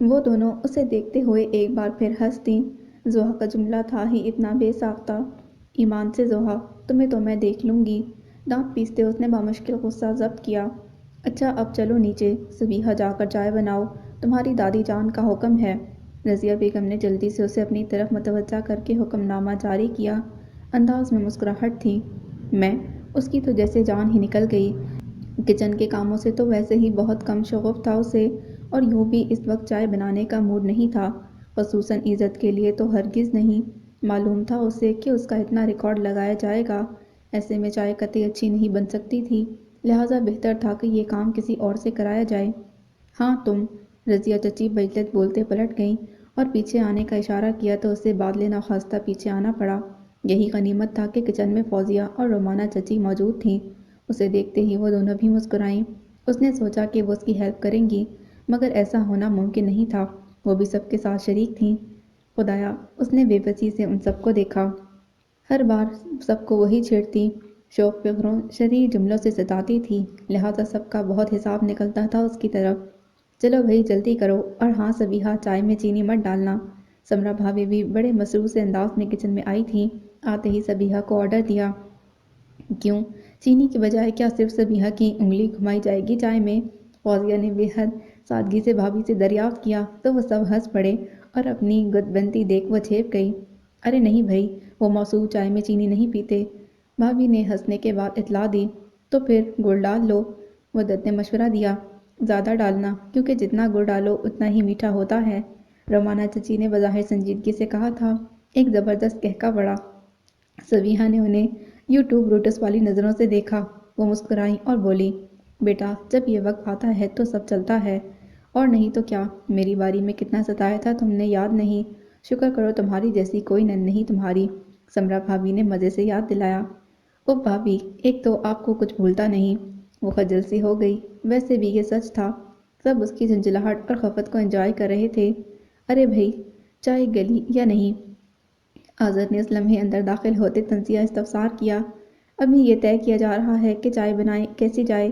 وہ دونوں اسے دیکھتے ہوئے ایک بار پھر ہنس دیں۔ زحا کا جملہ تھا ہی اتنا بے ساختہ۔ ایمان سے زحا، تمہیں تو میں دیکھ لوں گی۔ دانت پیستے اس نے بامشکل غصہ ضبط کیا۔ اچھا اب چلو نیچے، صبیحہ جا کر چائے بناؤ، تمہاری دادی جان کا حکم ہے۔ رضیہ بیگم نے جلدی سے اسے اپنی طرف متوجہ کر کے حکم نامہ جاری کیا۔ انداز میں مسکراہٹ تھی۔ میں؟ اس کی تو جیسے جان ہی نکل گئی۔ کچن کے کاموں سے تو ویسے ہی بہت کم شغف تھا اسے، اور یوں بھی اس وقت چائے بنانے کا موڈ نہیں تھا، خصوصاً عزت کے لیے تو ہرگز نہیں۔ معلوم تھا اسے کہ اس کا اتنا ریکارڈ لگایا جائے گا، ایسے میں چائے قطعی اچھی نہیں بن سکتی تھی، لہٰذا بہتر تھا کہ یہ کام کسی اور سے کرایا جائے۔ ہاں تم؟ رضیہ چچی بجلت بولتے پلٹ گئیں اور پیچھے آنے کا اشارہ کیا تو اسے بادلِ ناخواستہ پیچھے آنا پڑا۔ یہی غنیمت تھا کہ کچن میں فوزیہ اور رومانہ چچی موجود تھیں۔ اسے دیکھتے ہی وہ دونوں بھی مسکرائیں۔ اس نے سوچا کہ وہ اس کی ہیلپ کریں گی، مگر ایسا ہونا ممکن نہیں تھا، وہ بھی سب کے ساتھ شریک تھیں۔ خدایا، اس نے بے بسی سے ان سب کو دیکھا۔ ہر بار سب کو وہی چھیڑتی، شوق فخروں شرعی جملوں سے ستاتی تھی، لہٰذا سب کا بہت حساب نکلتا تھا اس کی طرف۔ چلو بھئی جلدی کرو، اور ہاں صبیحہ چائے میں چینی مت ڈالنا۔ سمرا بھابھی بھی بڑے مسرور سے انداز میں کچن میں آئی تھیں۔ آتے ہی صبیحہ کو آرڈر دیا۔ کیوں؟ چینی کی بجائے کیا صرف صبیحہ کی انگلی گھمائی جائے گی چائے میں؟ فوزیہ نے بے حد سادگی سے بھابھی سے دریافت کیا تو وہ سب ہنس پڑے اور اپنی گد بنتی دیکھ وہ چھیپ گئی۔ ارے نہیں بھائی، وہ موصوف چائے میں چینی نہیں پیتے۔ بھابھی نے ہنسنے کے بعد اطلاع دی۔ تو پھر گڑ ڈال لو، مدت نے مشورہ دیا۔ زیادہ ڈالنا، کیونکہ جتنا گڑ ڈالو اتنا ہی میٹھا ہوتا ہے، رومانہ چچی نے بظاہر سنجیدگی سے کہا تھا۔ ایک زبردست کہکا پڑا۔ صبیحہ نے انہیں یوں ٹو بروٹس والی نظروں سے دیکھا۔ وہ مسکرائیں اور بولی، بیٹا جب یہ وقت آتا ہے تو سب چلتا ہے، اور نہیں تو کیا، میری باری میں کتنا ستایا تھا تم نے یاد نہیں؟ شکر کرو تمہاری جیسی کوئی نند نہیں تمہاری، سمرا بھابھی نے مزے سے یاد دلایا۔ اوہ بھابھی، ایک تو آپ کو کچھ بھولتا نہیں۔ وہ خجل سی ہو گئی۔ ویسے بھی یہ سچ تھا، سب اس کی جھنجھلاہٹ اور خفت کو انجوائے کر رہے تھے۔ ارے بھئی، چائے گلی یا نہیں؟ آذر نے اس لمحے اندر داخل ہوتے تنزیہ استفسار کیا۔ ابھی یہ طے کیا جا رہا ہے کہ چائے بنائی کیسی جائے۔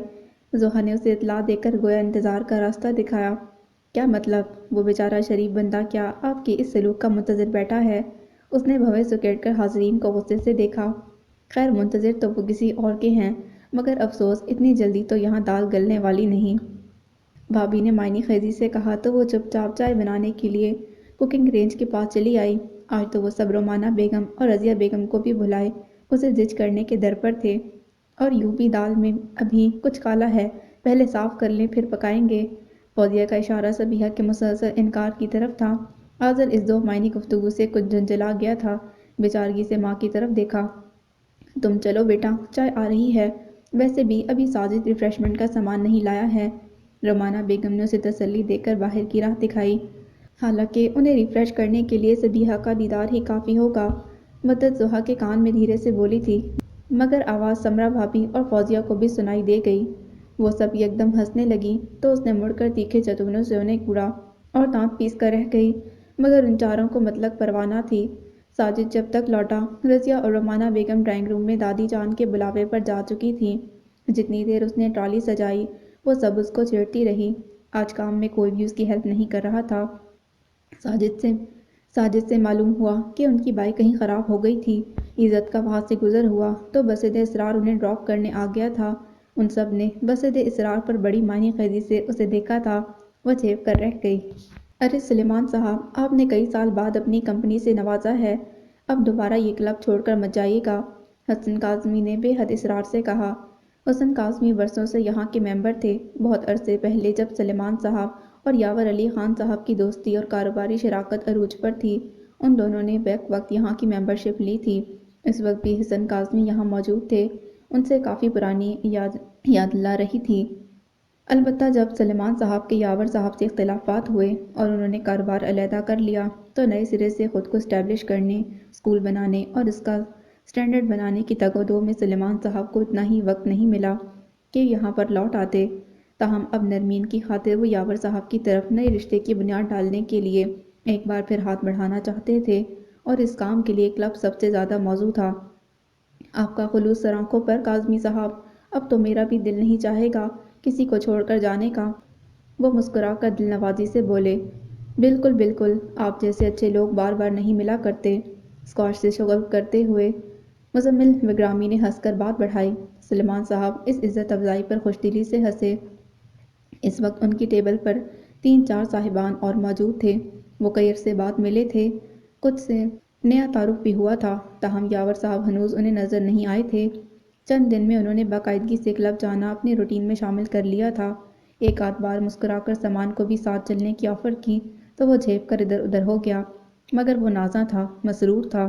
زحا نے اسے اطلاع دے کر گویا انتظار کا راستہ دکھایا۔ کیا مطلب؟ وہ بیچارہ شریف بندہ کیا آپ کے اس سلوک کا منتظر بیٹھا ہے؟ اس نے بھویں سکیڑ کر حاضرین کو غصے سے دیکھا۔ خیر منتظر تو وہ کسی اور کے ہیں، مگر افسوس اتنی جلدی تو یہاں دال گلنے والی نہیں۔ بھابھی نے معنی خیزی سے کہا تو وہ چپ چاپ چائے بنانے کے لیے کوکنگ رینج کے پاس چلی آئی۔ آج تو وہ سب رومانہ بیگم اور رضیہ بیگم کو بھی بھلائے اسے زج کرنے کے در پر تھے۔ اور یوں بھی دال میں ابھی کچھ کالا ہے، پہلے صاف کر لیں پھر پکائیں گے۔ فوزیہ کا اشارہ صبیحہ کے مسلسل انکار کی طرف تھا۔ آذر اس دو معنی گفتگو سے کچھ جھنجھلا گیا تھا، بیچارگی سے ماں کی طرف دیکھا۔ تم چلو بیٹا، چائے آ رہی ہے، ویسے بھی ابھی ساجد ریفریشمنٹ کا سامان نہیں لایا ہے۔ رومانہ بیگم نے اسے تسلی دے کر باہر کی راہ دکھائی۔ حالانکہ انہیں ریفریش کرنے کے لیے صبیحہ کا دیدار ہی کافی ہوگا، مدت زحا کے کان میں دھیرے سے بولی تھی، مگر آواز سمرا بھابھی اور فوزیہ کو بھی سنائی دے گئی۔ وہ سب یکدم ہنسنے لگیں تو اس نے مڑ کر تیکھے چتونوں سے انہیں گھورا اور دانت پیس کر رہ گئی، مگر ان چاروں کو مطلق پرواہ نہ تھی۔ ساجد جب تک لوٹا، رضیہ اور رومانہ بیگم ڈرائنگ روم میں دادی جان کے بلاوے پر جا چکی تھیں۔ جتنی دیر اس نے ٹرالی سجائی وہ سب اس کو چھیڑتی رہی۔ آج کام میں کوئی بھی اس کی ہیلپ نہیں کر رہا تھا۔ ساجد سے معلوم ہوا کہ ان کی بائک کہیں خراب ہو گئی تھی۔ عزت کا وہاں سے گزر ہوا تو بسد اسرار انہیں ڈراپ کرنے آ گیا تھا۔ ان سب نے بسد اسرار پر بڑی معنی خیزی سے اسے دیکھا تھا۔ وہ چھیپ کر رہ گئی۔ ارے سلیمان صاحب، آپ نے کئی سال بعد اپنی کمپنی سے نوازا ہے، اب دوبارہ یہ کلب چھوڑ کر مت جائیے گا، حسن کاظمی نے بے حد اصرار سے کہا۔ حسن کاظمی برسوں سے یہاں کے ممبر تھے۔ بہت عرصے پہلے جب سلیمان صاحب اور یاور علی خان صاحب کی دوستی اور کاروباری شراکت عروج پر تھی، ان دونوں نے بیک وقت یہاں کی ممبرشپ لی تھی۔ اس وقت بھی حسن کاظمی یہاں موجود تھے۔ ان سے کافی پرانی یاد لا رہی تھی۔ البتہ جب سلیمان صاحب کے یاور صاحب سے اختلافات ہوئے اور انہوں نے کاروبار علیحدہ کر لیا تو نئے سرے سے خود کو اسٹیبلش کرنے، اسکول بنانے اور اس کا سٹینڈرڈ بنانے کی تگ و دو میں سلیمان صاحب کو اتنا ہی وقت نہیں ملا کہ یہاں پر لوٹ آتے۔ تاہم اب نرمین کی خاطر وہ یاور صاحب کی طرف نئے رشتے کی بنیاد ڈالنے کے لیے ایک بار پھر ہاتھ بڑھانا چاہتے تھے، اور اس کام کے لیے کلب سب سے زیادہ موزوں تھا۔ آپ کا خلوص سر آنکھوں پر کاظمی صاحب، اب تو میرا بھی دل نہیں چاہے گا کسی کو چھوڑ کر جانے کا۔ وہ مسکرا کر دل نوازی سے بولے۔ بالکل بالکل، آپ جیسے اچھے لوگ بار بار نہیں ملا کرتے۔ اسکاش سے شغل کرتے ہوئے مزمل وگرامی نے ہنس کر بات بڑھائی۔ سلیمان صاحب اس عزت افزائی پر خوش دلی سے ہنسے۔ اس وقت ان کی ٹیبل پر 3-4 صاحبان اور موجود تھے۔ وہ کئی عرصے بعد ملے تھے، کچھ سے نیا تعارف بھی ہوا تھا، تاہم یاور صاحب ہنوز انہیں نظر نہیں آئے تھے۔ چند دن میں انہوں نے باقاعدگی سے کلب جانا اپنی روٹین میں شامل کر لیا تھا۔ ایک آدھ بار مسکرا کر سامان کو بھی ساتھ چلنے کی آفر کی تو وہ جھیپ کر ادھر ادھر ہو گیا، مگر وہ نازاں تھا، مسرور تھا۔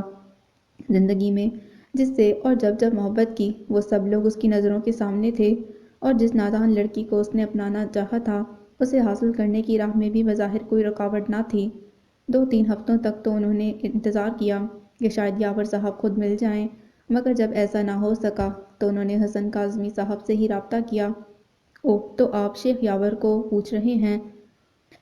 زندگی میں جس سے اور جب جب محبت کی، وہ سب لوگ اس کی نظروں کے سامنے تھے، اور جس نادان لڑکی کو اس نے اپنانا چاہا تھا، اسے حاصل کرنے کی راہ میں بھی بظاہر کوئی رکاوٹ نہ تھی۔ 2-3 ہفتوں تک تو انہوں نے انتظار کیا کہ شاید یاور صاحب خود مل جائیں، مگر جب ایسا نہ ہو سکا تو انہوں نے حسن کاظمی صاحب سے ہی رابطہ کیا۔ اوہ، تو آپ شیخ یاور کو پوچھ رہے ہیں؟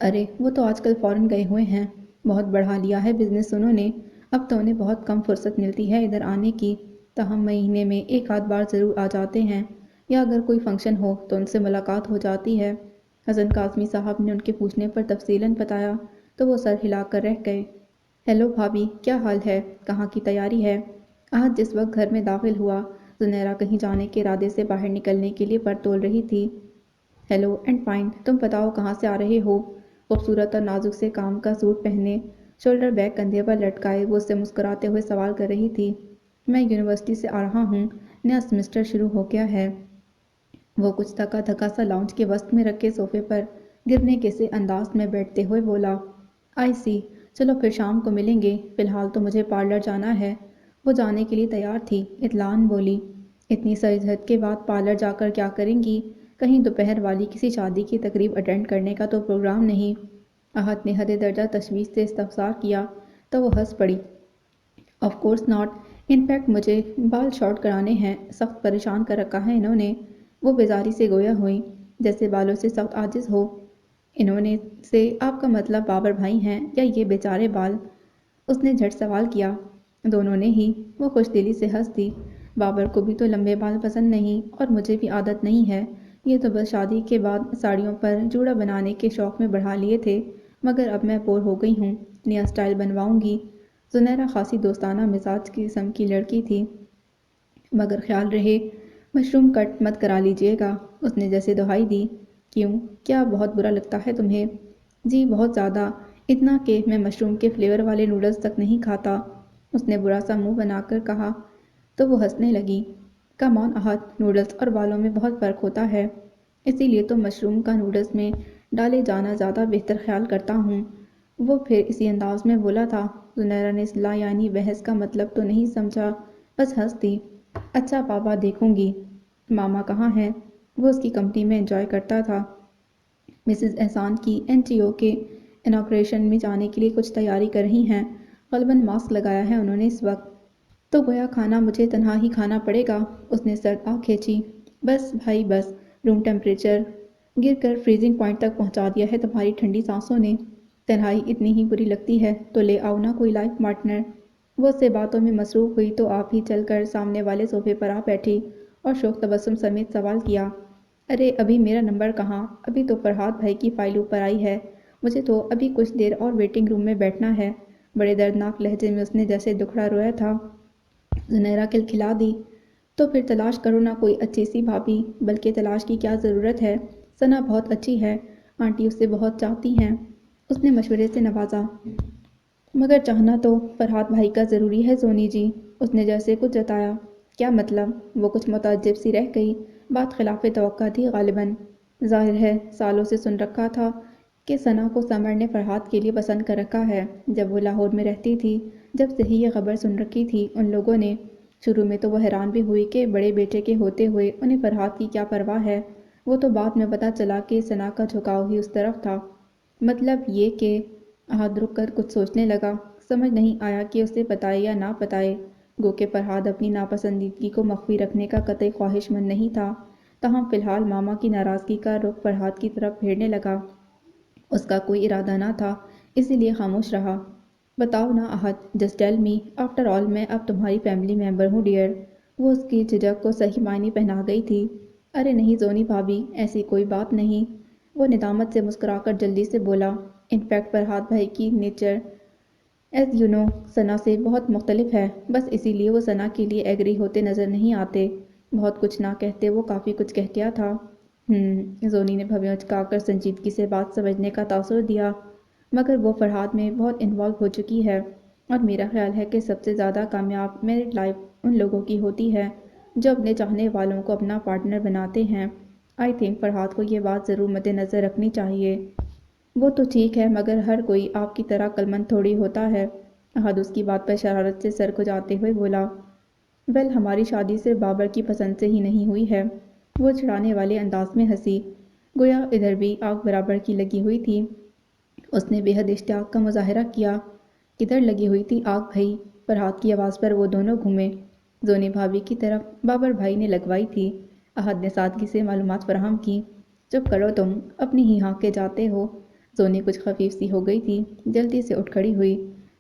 ارے وہ تو آج کل فورن گئے ہوئے ہیں، بہت بڑھا لیا ہے بزنس انہوں نے، اب تو انہیں بہت کم فرصت ملتی ہے ادھر آنے کی، تاہم مہینے میں ایک آدھ بار ضرور آ جاتے ہیں، یا اگر کوئی فنکشن ہو تو ان سے ملاقات ہو جاتی ہے۔ حسن کاظمی صاحب نے ان کے پوچھنے پر تفصیلاً بتایا تو وہ سر ہلا کر رہ گئے۔ ہیلو بھابھی، کیا حال ہے؟ کہاں کی تیاری ہے؟ آج جس وقت گھر میں داخل ہوا، زنیرہ کہیں جانے کے ارادے سے باہر نکلنے کے لیے پر تول رہی تھی۔ ہیلو اینڈ فائن، تم بتاؤ کہاں سے آ رہے ہو؟ خوبصورت اور نازک سے کام کا سوٹ پہنے، شولڈر بیگ کندھے پر لٹکائے وہ اس سے مسکراتے ہوئے سوال کر رہی تھی۔ میں یونیورسٹی سے آ رہا ہوں، نیا سمسٹر شروع ہو گیا ہے۔ وہ کچھ تھکا تھکا سا لاؤنج کے وسط میں رکھے صوفے پر گرنے کے سے انداز میں بیٹھتے ہوئے بولا، آئی سی، چلو پھر شام کو ملیں گے، فی الحال تو مجھے پارلر جانا ہے۔ وہ جانے کے لیے تیار تھی، اطلاعاً بولی، اتنی سرجھت کے بعد پارلر جا کر کیا کریں گی؟ کہیں دوپہر والی کسی شادی کی تقریب اٹینڈ کرنے کا تو پروگرام نہیں؟ احد نے حد درجہ تشویش سے استفسار کیا تو وہ ہنس پڑی، of course not, in fact مجھے بال شارٹ کرانے ہیں، سخت پریشان کر رکھا ہے انہوں نے۔ وہ بیزاری سے گویا ہوئی، جیسے بالوں سے سخت عاجز ہو۔ انہوں نے سے آپ کا مطلب بابر بھائی ہیں یا یہ بیچارے بال؟ اس نے جھٹ سوال کیا۔ دونوں نے ہی، وہ خوش دلی سے ہنس دی۔ بابر کو بھی تو لمبے بال پسند نہیں، اور مجھے بھی عادت نہیں ہے، یہ تو بس شادی کے بعد ساڑیوں پر جوڑا بنانے کے شوق میں بڑھا لیے تھے، مگر اب میں بور ہو گئی ہوں، نیا سٹائل بنواؤں گی۔ زنیرہ خاصی دوستانہ مزاج کی قسم کی لڑکی تھی، مگر خیال رہے مشروم کٹ مت کرا لیجئے گا۔ اس نے جیسے دہائی دی، کیوں، کیا بہت برا لگتا ہے تمہیں؟ جی بہت زیادہ، اتنا کہ میں مشروم کے فلیور والے نوڈلز تک نہیں کھاتا، اس نے برا سا منہ بنا کر کہا تو وہ ہنسنے لگی۔ کم آن احد، نوڈلز اور بالوں میں بہت فرق ہوتا ہے، اسی لیے تو مشروم کا نوڈلز میں ڈالے جانا زیادہ بہتر خیال کرتا ہوں۔ وہ پھر اسی انداز میں بولا تھا۔ زنیرہ نے اصلاح یعنی بحث کا مطلب تو نہیں سمجھا، بس ہنس دی۔ اچھا پاپا، دیکھوں گی۔ ماما کہاں ہیں؟ وہ اس کی کمپنی میں انجوائے کرتا تھا۔ مسز احسان کی این جی او کے اناگوریشن میں جانے کے لیے کچھ تیاری کر رہی ہیں، غالباً ماسک لگایا ہے انہوں نے اس وقت، تو گویا کھانا مجھے تنہا ہی کھانا پڑے گا۔ اس نے سرد آنکھ کھینچی۔ بس بھائی بس، روم ٹیمپریچر گر کر فریزنگ پوائنٹ تک پہنچا دیا ہے تمہاری ٹھنڈی سانسوں نے، تنہائی اتنی ہی بری لگتی ہے تو لے آؤ نا کوئی لائف پارٹنر۔ وہ اس سے باتوں میں مصروف ہوئی تو آپ ہی چل کر سامنے والے صوفے پر آ بیٹھی اور شوق تبسم سمیت سوال کیا، ارے ابھی میرا نمبر کہاں؟ ابھی تو فرحاد بھائی کی فائل اوپر آئی ہے، مجھے تو ابھی کچھ دیر اور ویٹنگ روم میں بیٹھنا ہے۔ بڑے دردناک لہجے میں اس نے جیسے دکھڑا رویا تھا۔ زنیرہ کھلکھلا دی، تو پھر تلاش کرو نا کوئی اچھی سی بھابھی، بلکہ تلاش کی کیا ضرورت ہے، ثنا بہت اچھی ہے، آنٹی اسے بہت چاہتی ہیں۔ اس نے مشورے سے نوازا۔ مگر چاہنا تو فرحاد بھائی کا ضروری ہے سونی جی، اس نے جیسے کچھ جتایا۔ کیا مطلب؟ وہ کچھ متعجب سی رہ گئی، بات خلاف توقع تھی غالباً۔ ظاہر ہے سالوں سے سن رکھا تھا کہ ثنا کو سمر نے فرحاد کے لیے پسند کر رکھا ہے، جب وہ لاہور میں رہتی تھی، جب سے ہی یہ خبر سن رکھی تھی ان لوگوں نے۔ شروع میں تو وہ حیران بھی ہوئی کہ بڑے بیٹے کے ہوتے ہوئے انہیں فرحاد کی کیا پرواہ ہے، وہ تو بعد میں پتہ چلا کہ ثنا کا جھکاؤ ہی اس طرف تھا۔ مطلب یہ کہ احد رک کر کچھ سوچنے لگا، سمجھ نہیں آیا کہ اسے بتائے یا نہ بتائے، گو کہ فرحاد اپنی ناپسندیدگی کو مخفی رکھنے کا قطعی خواہش مند نہیں تھا، تاہم فی الحال ماما کی ناراضگی کا رخ فرحاد کی طرف پھیرنے لگا۔ اس کا کوئی ارادہ نہ تھا، اسی لیے خاموش رہا۔ بتاؤ نا Ahad, just tell me, after all میں اب تمہاری فیملی ممبر ہوں ڈیئر۔ وہ اس کی جھجک کو صحیح معنی پہنا گئی تھی۔ ارے نہیں زونی بھابھی، ایسی کوئی بات نہیں، وہ ندامت سے مسکرا کر جلدی سے بولا۔ انفیکٹ فرحاد بھائی کی نیچر ایز یو نو ثنا سے بہت مختلف ہے، بس اسی لیے وہ ثنا کے لیے ایگری ہوتے نظر نہیں آتے۔ بہت کچھ نہ کہتے وہ کافی کچھ کہہ گیا تھا۔ زونی نے بھویں اچکا کر سنجیدگی سے بات سمجھنے کا تاثر دیا، مگر وہ فرحاد میں بہت انوالو ہو چکی ہے، اور میرا خیال ہے کہ سب سے زیادہ کامیاب میرڈ لائف ان لوگوں کی ہوتی ہے جو اپنے چاہنے والوں کو اپنا پارٹنر بناتے ہیں۔ آئی تھنک فرحاد کو یہ بات ضرور مد نظر رکھنی چاہیے۔ وہ تو ٹھیک ہے، مگر ہر کوئی آپ کی طرح عقلمند تھوڑی ہوتا ہے۔ احد اس کی بات پر شرارت سے سر کھجاتے ہوئے بولا، ویل ہماری شادی صرف بابر کی پسند سے ہی نہیں ہوئی ہے۔ وہ چڑھانے والے انداز میں ہنسی، گویا ادھر بھی آگ برابر کی لگی ہوئی تھی۔ اس نے بے حد اشتیاق کا مظاہرہ کیا۔ کدھر لگی ہوئی تھی آگ بھائی؟ فرحاد کی آواز پر وہ دونوں گھومے۔ زونی بھابھی کی طرف بابر بھائی نے لگوائی تھی۔ احد نے سادگی سے معلومات فراہم کی۔ چپ کرو تم، اپنی ہی ہانک کے جاتے ہو۔ زونی کچھ خفیف سی ہو گئی تھی، جلدی سے اٹھ کھڑی ہوئی۔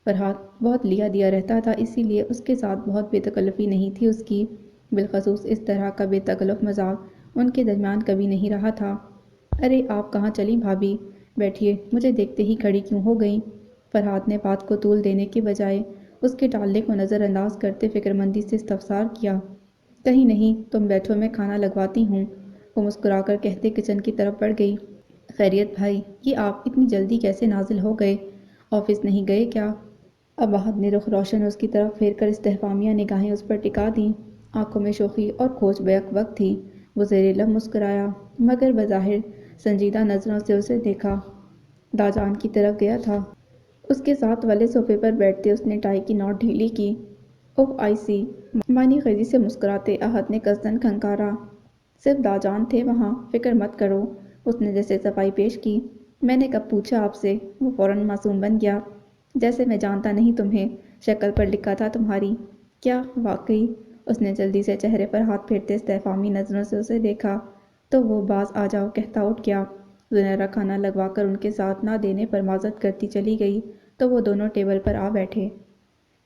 فرحاد بہت لیا دیا رہتا تھا، اسی لیے اس کے ساتھ بہت بے تکلفی نہیں تھی اس کی، بالخصوص اس طرح کا بے تکلف مذاق ان کے درمیان کبھی نہیں رہا تھا۔ ارے آپ کہاں چلیں بھابھی؟ بیٹھیے، مجھے دیکھتے ہی کھڑی کیوں ہو گئیں؟ فرحاد نے بات کو طول دینے کے بجائے اس کے ٹالنے کو نظر انداز کرتے فکرمندی سے استفسار کیا۔ کہیں نہیں، تم بیٹھو میں کھانا لگواتی ہوں، وہ مسکرا کر کہتے کچن کی طرف بڑھ گئی۔ خیریت بھائی، یہ آپ اتنی جلدی کیسے نازل ہو گئے؟ آفس نہیں گئے کیا؟ اب احد نے رخ روشن اس کی طرف پھیر کر استفہامیہ نگاہیں اس پر ٹکا دیں۔ آنکھوں میں شوخی اور کھوج بیک وقت تھی۔ وہ زیر لب مسکرایا، مگر بظاہر سنجیدہ نظروں سے اسے دیکھا۔ داجان کی طرف گیا تھا۔ اس کے ساتھ والے صوفے پر بیٹھتے اس نے ٹائی کی نوٹ ڈھیلی کی۔ اوہ آئی سی، معنی خیزی سے مسکراتے احد نے قصداً کھنکارا۔ صرف داجان تھے وہاں، فکر مت کرو، اس نے جیسے صفائی پیش کی۔ میں نے کب پوچھا آپ سے؟ وہ فوراً معصوم بن گیا۔ جیسے میں جانتا نہیں تمہیں، شکل پر لکھا تھا تمہاری۔ کیا واقعی؟ اس نے جلدی سے چہرے پر ہاتھ پھیرتے استفہامی نظروں سے اسے دیکھا۔ تو وہ باز آ جاؤ کہتا اٹھ گیا۔ زنیرہ کھانا لگوا کر ان کے ساتھ نہ دینے پر معذرت کرتی چلی گئی تو وہ دونوں ٹیبل پر آ بیٹھے۔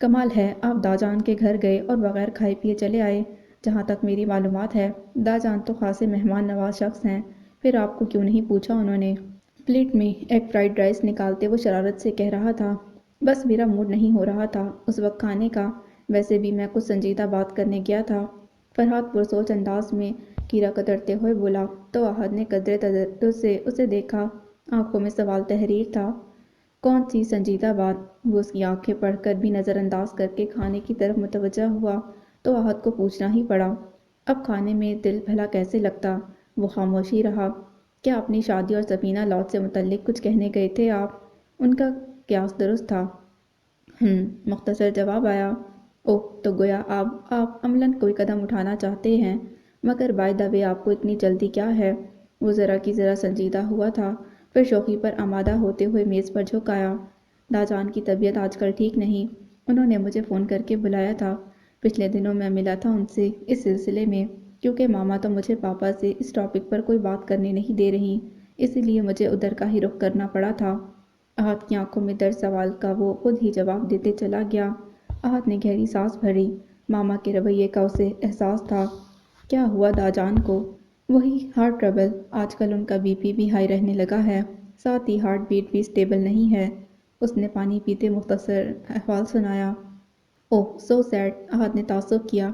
کمال ہے، آپ داجان کے گھر گئے اور بغیر کھائے پیے چلے آئے۔ جہاں تک میری معلومات ہے، داجان تو خاصے مہمان نواز شخص ہیں، پھر آپ کو کیوں نہیں پوچھا انہوں نے؟ پلیٹ میں ایگ فرائیڈ رائس نکالتے وہ شرارت سے کہہ رہا تھا، بس میرا موڈ نہیں ہو رہا تھا اس وقت کھانے کا، ویسے بھی میں کچھ سنجیدہ بات کرنے گیا تھا۔ فرحاد پرسوچ انداز میں کیرا کترتے ہوئے بولا تو احد نے قدرے تجدد سے اسے دیکھا، آنکھوں میں سوال تحریر تھا۔ کون سی سنجیدہ بات؟ وہ اس کی آنکھیں پڑھ کر بھی نظر انداز کر کے کھانے کی طرف متوجہ ہوا تو احد کو پوچھنا ہی پڑا، اب کھانے میں دل بھلا کیسے لگتا؟ وہ خاموش ہی رہا۔ کیا اپنی شادی اور سفینہ لاٹ سے متعلق کچھ کہنے گئے تھے آپ؟ ان کا قیاس درست تھا۔ مختصر جواب آیا۔ اوہ، تو گویا آپ عملاً کوئی قدم اٹھانا چاہتے ہیں، مگر بائی دا وے آپ کو اتنی جلدی کیا ہے؟ وہ ذرا کی ذرا سنجیدہ ہوا تھا، پھر شوخی پر آمادہ ہوتے ہوئے میز پر جھک آیا۔ داجان کی طبیعت آج کل ٹھیک نہیں، انہوں نے مجھے فون کر کے بلایا تھا، پچھلے دنوں میں ملا تھا ان سے اس سلسلے میں، کیونکہ ماما تو مجھے پاپا سے اس ٹاپک پر کوئی بات کرنے نہیں دے رہی، اسی لیے مجھے ادھر کا ہی رخ کرنا پڑا تھا۔ احد کی آنکھوں میں درد سوال کا وہ خود ہی جواب دیتے چلا گیا۔ احد نے گہری سانس بھری، ماما کے رویے کا اسے احساس تھا۔ کیا ہوا داجان کو؟ وہی ہارٹ ٹربل، آج کل ان کا بی پی بھی ہائی رہنے لگا ہے، ساتھ ہی ہارٹ بیٹ بھی سٹیبل نہیں ہے۔ اس نے پانی پیتے مختصر احوال سنایا۔ اوہ سو سیڈ، احد نے تعصب کیا۔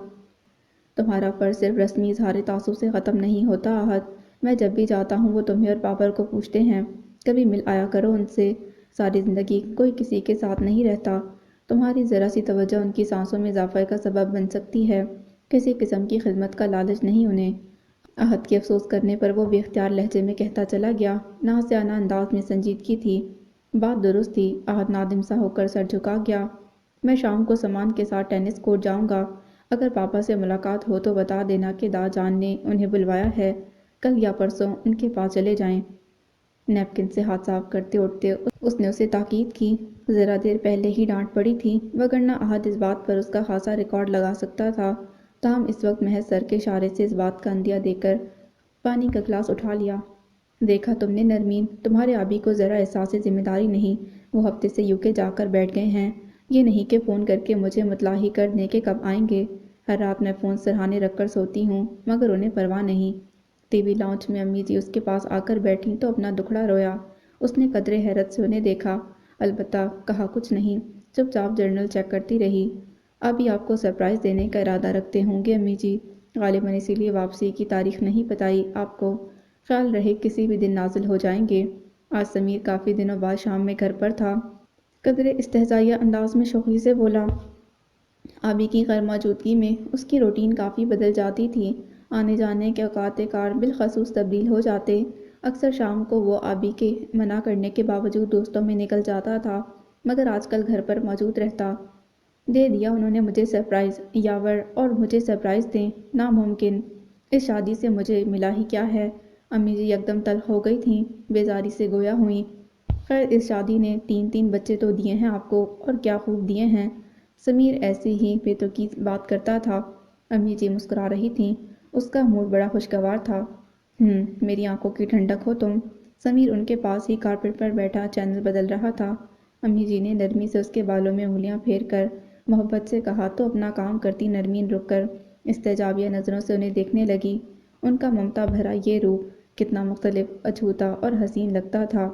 تمہارا فرض صرف رسمی اظہار تعصب سے ختم نہیں ہوتا احد، میں جب بھی جاتا ہوں وہ تمہیں اور بابر کو پوچھتے ہیں، کبھی مل آیا کرو ان سے، ساری زندگی کوئی کسی کے ساتھ نہیں رہتا، تمہاری ذرا سی توجہ ان کی سانسوں میں اضافہ کا سبب بن سکتی ہے، کسی قسم کی خدمت کا لالچ نہیں انہیں۔ احد کے افسوس کرنے پر وہ بے اختیار لہجے میں کہتا چلا گیا، نازیانہ انداز میں سنجیدگی تھی۔ بات درست تھی، احد نادم سا ہو کر سر جھکا گیا۔ میں شام کو سامان کے ساتھ ٹینس کورٹ جاؤں گا، اگر پاپا سے ملاقات ہو تو بتا دینا کہ داجان نے انہیں بلوایا ہے، کل یا پرسوں ان کے پاس چلے جائیں۔ نیپکن سے ہاتھ صاف کرتے اٹھتے اس نے اسے تاکید کی، ذرا دیر پہلے ہی ڈانٹ پڑی تھی، وگرنہ احد اس بات پر اس کا خاصا ریکارڈ لگا سکتا تھا، تاہم اس وقت محض سر کے اشارے سے اس بات کا عندیہ دے کر پانی کا گلاس اٹھا لیا۔ دیکھا تم نے نرمین، تمہارے ابھی کو ذرا احساس ذمہ داری نہیں، وہ ہفتے سے UK جا کر بیٹھ گئے ہیں، یہ نہیں کہ فون کر کے مجھے مطلع ہی کر دیں کہ کب آئیں گے، ہر رات میں فون سرہانے رکھ کر سوتی ہوں، مگر انہیں پرواہ نہیں۔ ٹی وی لاؤنج میں امی جی اس کے پاس آ کر بیٹھیں تو اپنا دکھڑا رویا، اس نے قدرے حیرت سے انہیں دیکھا، البتہ کہا کچھ نہیں، چپ چاپ جرنل چیک کرتی رہی۔ ابھی آپ کو سرپرائز دینے کا ارادہ رکھتے ہوں گے امی جی، غالباً اسی لیے واپسی کی تاریخ نہیں بتائی آپ کو، خیال رہے کسی بھی دن نازل ہو جائیں گے۔ آج سمیر کافی دنوں بعد شام میں گھر پر تھا۔ قدرے استہزائیہ انداز میں شوخی سے بولا۔ آبی کی غیر موجودگی میں اس کی روٹین کافی بدل جاتی تھی، آنے جانے کے اوقات کار بالخصوص تبدیل ہو جاتے۔ اکثر شام کو وہ آبی کے منع کرنے کے باوجود دوستوں میں نکل جاتا تھا، مگر آج کل گھر پر موجود رہتا۔ دے دیا انہوں نے مجھے سرپرائز، یاور اور مجھے سرپرائز دیں، ناممکن، اس شادی سے مجھے ملا ہی کیا ہے؟ امی جی یکدم تلخ ہو گئی تھیں، بیزاری سے گویا ہوئیں۔ خیر اس شادی نے 3 بچے تو دیے ہیں آپ کو، اور کیا خوب دیے ہیں۔ سمیر ایسے ہی بے تکی بات کرتا تھا۔ امی جی مسکرا رہی تھیں، اس کا موڈ بڑا خوشگوار تھا۔ میری آنکھوں کی ٹھنڈک ہو تم۔ سمیر ان کے پاس ہی کارپیٹ پر بیٹھا چینل بدل رہا تھا۔ امی جی نے نرمی سے اس کے بالوں میں انگلیاں پھیر کر محبت سے کہا تو اپنا کام کرتی نرمین رک کر استعجابیہ نظروں سے انہیں دیکھنے لگی۔ ان کا ممتا بھرا یہ روپ کتنا مختلف، اچھوتا اور حسین لگتا تھا۔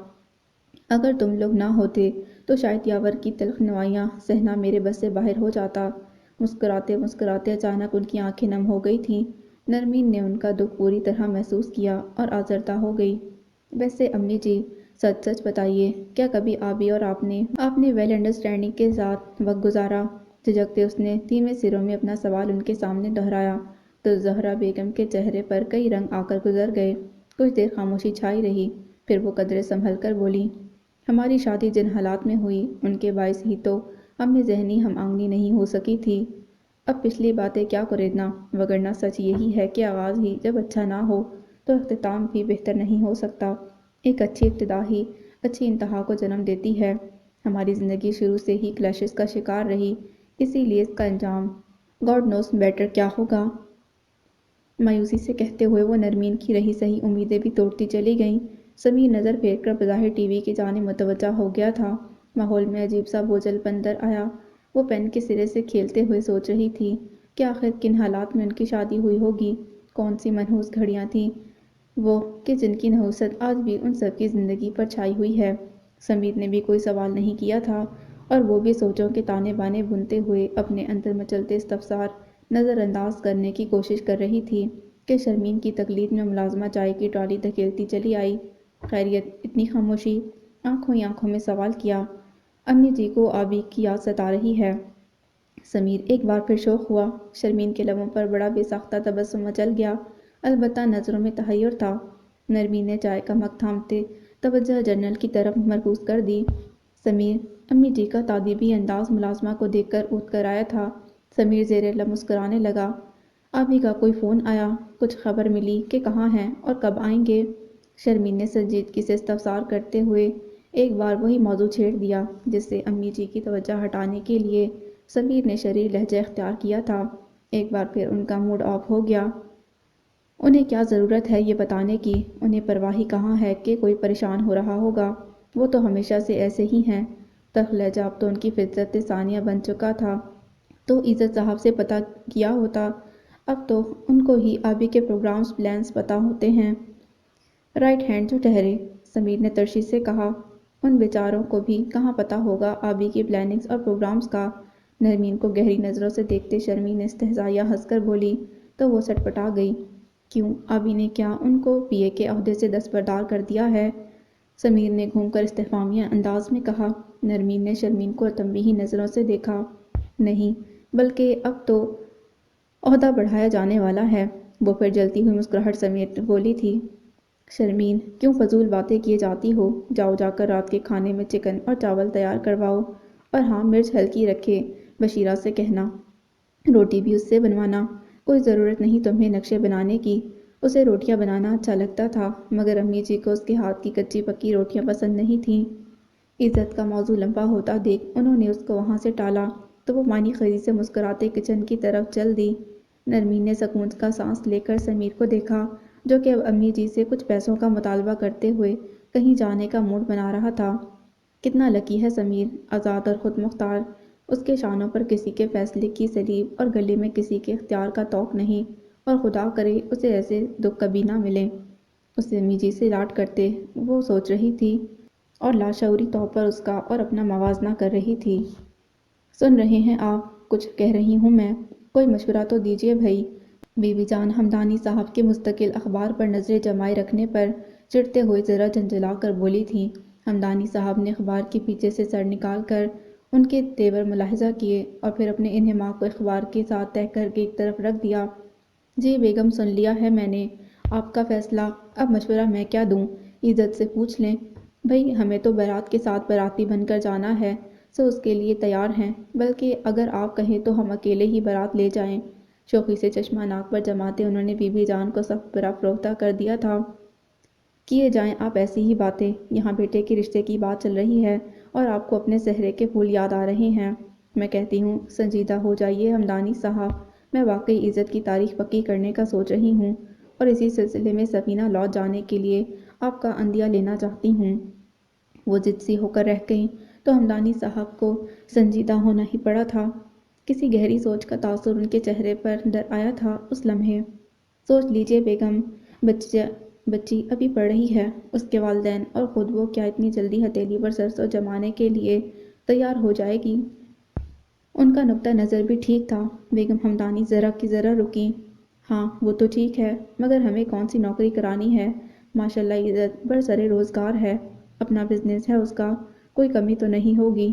اگر تم لوگ نہ ہوتے تو شاید یاور کی تلخ نوائیاں سہنا میرے بس سے باہر ہو جاتا۔ مسکراتے مسکراتے اچانک ان کی آنکھیں نم ہو گئی تھیں۔ نرمین نے ان کا دکھ پوری طرح محسوس کیا اور آزردہ ہو گئی۔ ویسے امی جی سچ سچ بتائیے، کیا کبھی آبی اور آپ نے ویل انڈرسٹینڈنگ کے ساتھ وقت گزارا؟ جھجکتے اس نے دھیمے سروں میں اپنا سوال ان کے سامنے دہرایا تو زہرا بیگم کے چہرے پر کئی رنگ آ کر گزر گئے۔ کچھ دیر خاموشی چھائی رہی، پھر وہ قدرے سنبھل کر بولی، ہماری شادی جن حالات میں ہوئی ان کے باعث ہی تو ہم میں ذہنی ہم آہنگی نہیں ہو سکی تھی۔ اب پچھلی باتیں کیا کریدنا، وگرنہ سچ یہی ہے کہ آغاز ہی جب اچھا نہ ہو تو اختتام بھی بہتر نہیں ہو سکتا۔ ایک اچھی ابتدا ہی اچھی انتہا کو جنم دیتی ہے۔ ہماری زندگی شروع سے ہی کلیشز کا شکار رہی، اسی لیے اس کا انجام گاڈ نوز بیٹر کیا ہوگا۔ مایوسی سے کہتے ہوئے وہ نرمین کی رہی سہی امیدیں بھی توڑتی چلی گئیں۔ سمیر نظر پھیر کر بظاہر ٹی وی کی جانب متوجہ ہو گیا تھا۔ ماحول میں عجیب سا بوجھل پن در آیا۔ وہ پین کے سرے سے کھیلتے ہوئے سوچ رہی تھی کہ آخر کن حالات میں ان کی شادی ہوئی ہوگی، کون سی منحوس گھڑیاں تھیں وہ کہ جن کی نحوست آج بھی ان سب کی زندگی پر چھائی ہوئی ہے۔ سمیر نے بھی کوئی سوال نہیں کیا تھا، اور وہ بھی سوچوں کے تانے بانے بنتے ہوئے اپنے اندر مچلتے استفسار نظر انداز کرنے کی کوشش کر رہی تھی کہ شرمین کی تقلید میں ملازمہ چائے کی ٹرالی دھکیلتی چلی آئی۔ خیریت؟ اتنی خاموشی؟ آنکھوں ہی آنکھوں میں سوال کیا۔ امی جی کو آبی کی یاد ستا رہی ہے۔ سمیر ایک بار پھر شوق ہوا۔ شرمین کے لبوں پر بڑا بے ساختہ تبسم مچل گیا، البتہ نظروں میں تحیر تھا۔ نرمین نے چائے کا مگ تھامتے توجہ جرنل کی طرف مرکوز کر دی۔ سمیر، امی جی کا تادیبی انداز ملازمہ کو دیکھ کر اٹھ کر آیا تھا۔ سمیر زیر لب مسکرانے لگا۔ آبی کا کوئی فون آیا؟ کچھ خبر ملی کہ کہاں ہیں اور کب آئیں گے؟ شرمین نے سنجیدگی سے استفسار کرتے ہوئے ایک بار وہی موضوع چھیڑ دیا جس سے امی جی کی توجہ ہٹانے کے لیے سمیر نے شریر لہجہ اختیار کیا تھا۔ ایک بار پھر ان کا موڈ آف ہو گیا۔ انہیں کیا ضرورت ہے یہ بتانے کی؟ انہیں پرواہ ہی کہاں ہے کہ کوئی پریشان ہو رہا ہوگا، وہ تو ہمیشہ سے ایسے ہی ہیں۔ تلخ لہجہ اب تو ان کی فطرت ثانیہ بن چکا تھا۔ تو عزت صاحب سے پتہ کیا ہوتا، اب تو ان کو ہی آبی کے پروگرامز پلانز پتہ ہوتے ہیں۔ رائٹ ہینڈ جو ٹھہرے، سمیر نے ترشی سے کہا، ان بیچاروں کو بھی کہاں پتہ ہوگا آبی کی پلاننگز اور پروگرامز کا۔ نرمین کو گہری نظروں سے دیکھتے شرمین نے استہزائیہ ہنس کر بولی تو وہ سٹپٹا گئی۔ کیوں، آبی نے کیا ان کو پی اے کے عہدے سے دستبردار کر دیا ہے؟ سمیر نے گھوم کر استفہامیہ انداز میں کہا۔ نرمین نے شرمین کو تنبیہی نظروں سے دیکھا۔ نہیں، بلکہ اب تو عہدہ بڑھایا جانے والا ہے۔ وہ پھر جلتی ہوئی مسکراہٹ سمیت بولی تھی، شرمین کیوں فضول باتیں کیے جاتی ہو؟ جاؤ جا کر رات کے کھانے میں چکن اور چاول تیار کرواؤ، اور ہاں مرچ ہلکی رکھے، بشیرہ سے کہنا، روٹی بھی اس سے بنوانا۔ کوئی ضرورت نہیں تمہیں نقشے بنانے کی۔ اسے روٹیاں بنانا اچھا لگتا تھا، مگر امی جی کو اس کے ہاتھ کی کچی پکی روٹیاں پسند نہیں تھیں۔ عزت کا موضوع لمبا ہوتا دیکھ انہوں نے اس کو وہاں سے ٹالا تو وہ معنی خیزی سے مسکراتے کچن کی طرف چل دی۔ نرمین نے سکون کا سانس لے کر سمیر کو دیکھا جو کہ اب امی جی سے کچھ پیسوں کا مطالبہ کرتے ہوئے کہیں جانے کا موڈ بنا رہا تھا۔ کتنا لکی ہے سمیر، آزاد اور خود مختار، اس کے شانوں پر کسی کے فیصلے کی سلیب اور گلے میں کسی کے اختیار کا طوق نہیں، اور خدا کرے اسے ایسے دکھ کبھی نہ ملے۔ اسے امی جی سے لاڈ کرتے، وہ سوچ رہی تھی۔ اور لاشعوری طور پر اس کا اور اپنا موازنہ کر رہی تھی۔ سن رہے ہیں آپ؟ کچھ کہہ رہی ہوں میں، کوئی مشورہ تو دیجیے بھائی۔ بی بی جان ہمدانی صاحب کے مستقل اخبار پر نظریں جمائے رکھنے پر چڑھتے ہوئے ذرا جھنجھلا کر بولی تھیں۔ ہمدانی صاحب نے اخبار کے پیچھے سے سر نکال کر ان کے تیور ملاحظہ کیے اور پھر اپنے انہماک کو اخبار کے ساتھ تہہ کر کے ایک طرف رکھ دیا۔ جی بیگم، سن لیا ہے میں نے آپ کا فیصلہ، اب مشورہ میں کیا دوں؟ عزت سے پوچھ لیں۔ بھئی ہمیں تو بارات کے ساتھ باراتی بن کر جانا ہے، سو اس کے لیے تیار ہیں، بلکہ اگر آپ کہیں تو ہم اکیلے ہی بارات لے جائیں۔ شوخی سے چشمہ ناک پر جماتے انہوں نے بی بی جان کو سخت برا فروختہ کر دیا تھا۔ کیے جائیں آپ ایسی ہی باتیں، یہاں بیٹے کے رشتے کی بات چل رہی ہے اور آپ کو اپنے سہرے کے پھول یاد آ رہے ہیں۔ میں کہتی ہوں سنجیدہ ہو جائیے ہمدانی صاحب، میں واقعی عزت کی تاریخ پکی کرنے کا سوچ رہی ہوں اور اسی سلسلے میں سفینہ لوٹ جانے کے لیے آپ کا عندیہ لینا چاہتی ہوں۔ وہ ضد سی ہو کر رہ گئیں تو ہمدانی صاحب کو سنجیدہ ہونا ہی پڑا تھا۔ کسی گہری سوچ کا تاثر ان کے چہرے پر اندر آیا تھا اس لمحے۔ سوچ لیجیے بیگم، بچی ابھی پڑھ رہی ہے، اس کے والدین اور خود وہ کیا اتنی جلدی ہتھیلی پر سرسوں جمانے کے لیے تیار ہو جائے گی؟ ان کا نقطہ نظر بھی ٹھیک تھا۔ بیگم ہمدانی ذرا کی ذرا رکیں۔ ہاں وہ تو ٹھیک ہے، مگر ہمیں کون سی نوکری کرانی ہے؟ ماشاءاللہ عزت برسر روزگار ہے، اپنا بزنس ہے اس کا، کوئی کمی تو نہیں ہوگی۔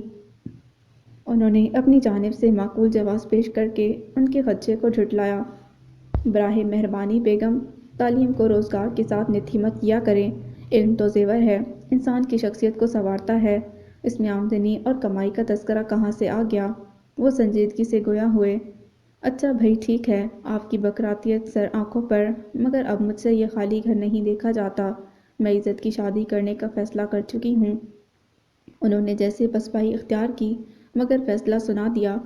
انہوں نے اپنی جانب سے معقول جواز پیش کر کے ان کے خدشے کو جھٹلایا۔ براہ مہربانی بیگم، تعلیم کو روزگار کے ساتھ نتھی مت کیا کریں۔ علم تو زیور ہے، انسان کی شخصیت کو سنوارتا ہے، اس میں آمدنی اور کمائی کا تذکرہ کہاں سے آ گیا؟ وہ سنجیدگی سے گویا ہوئے۔ اچھا بھائی ٹھیک ہے، آپ کی بکراتیت سر آنکھوں پر، مگر اب مجھ سے یہ خالی گھر نہیں دیکھا جاتا۔ میں عزت کی شادی کرنے کا فیصلہ کر چکی ہوں۔ انہوں نے جیسے پسپائی اختیار کی مگر فیصلہ سنا دیا،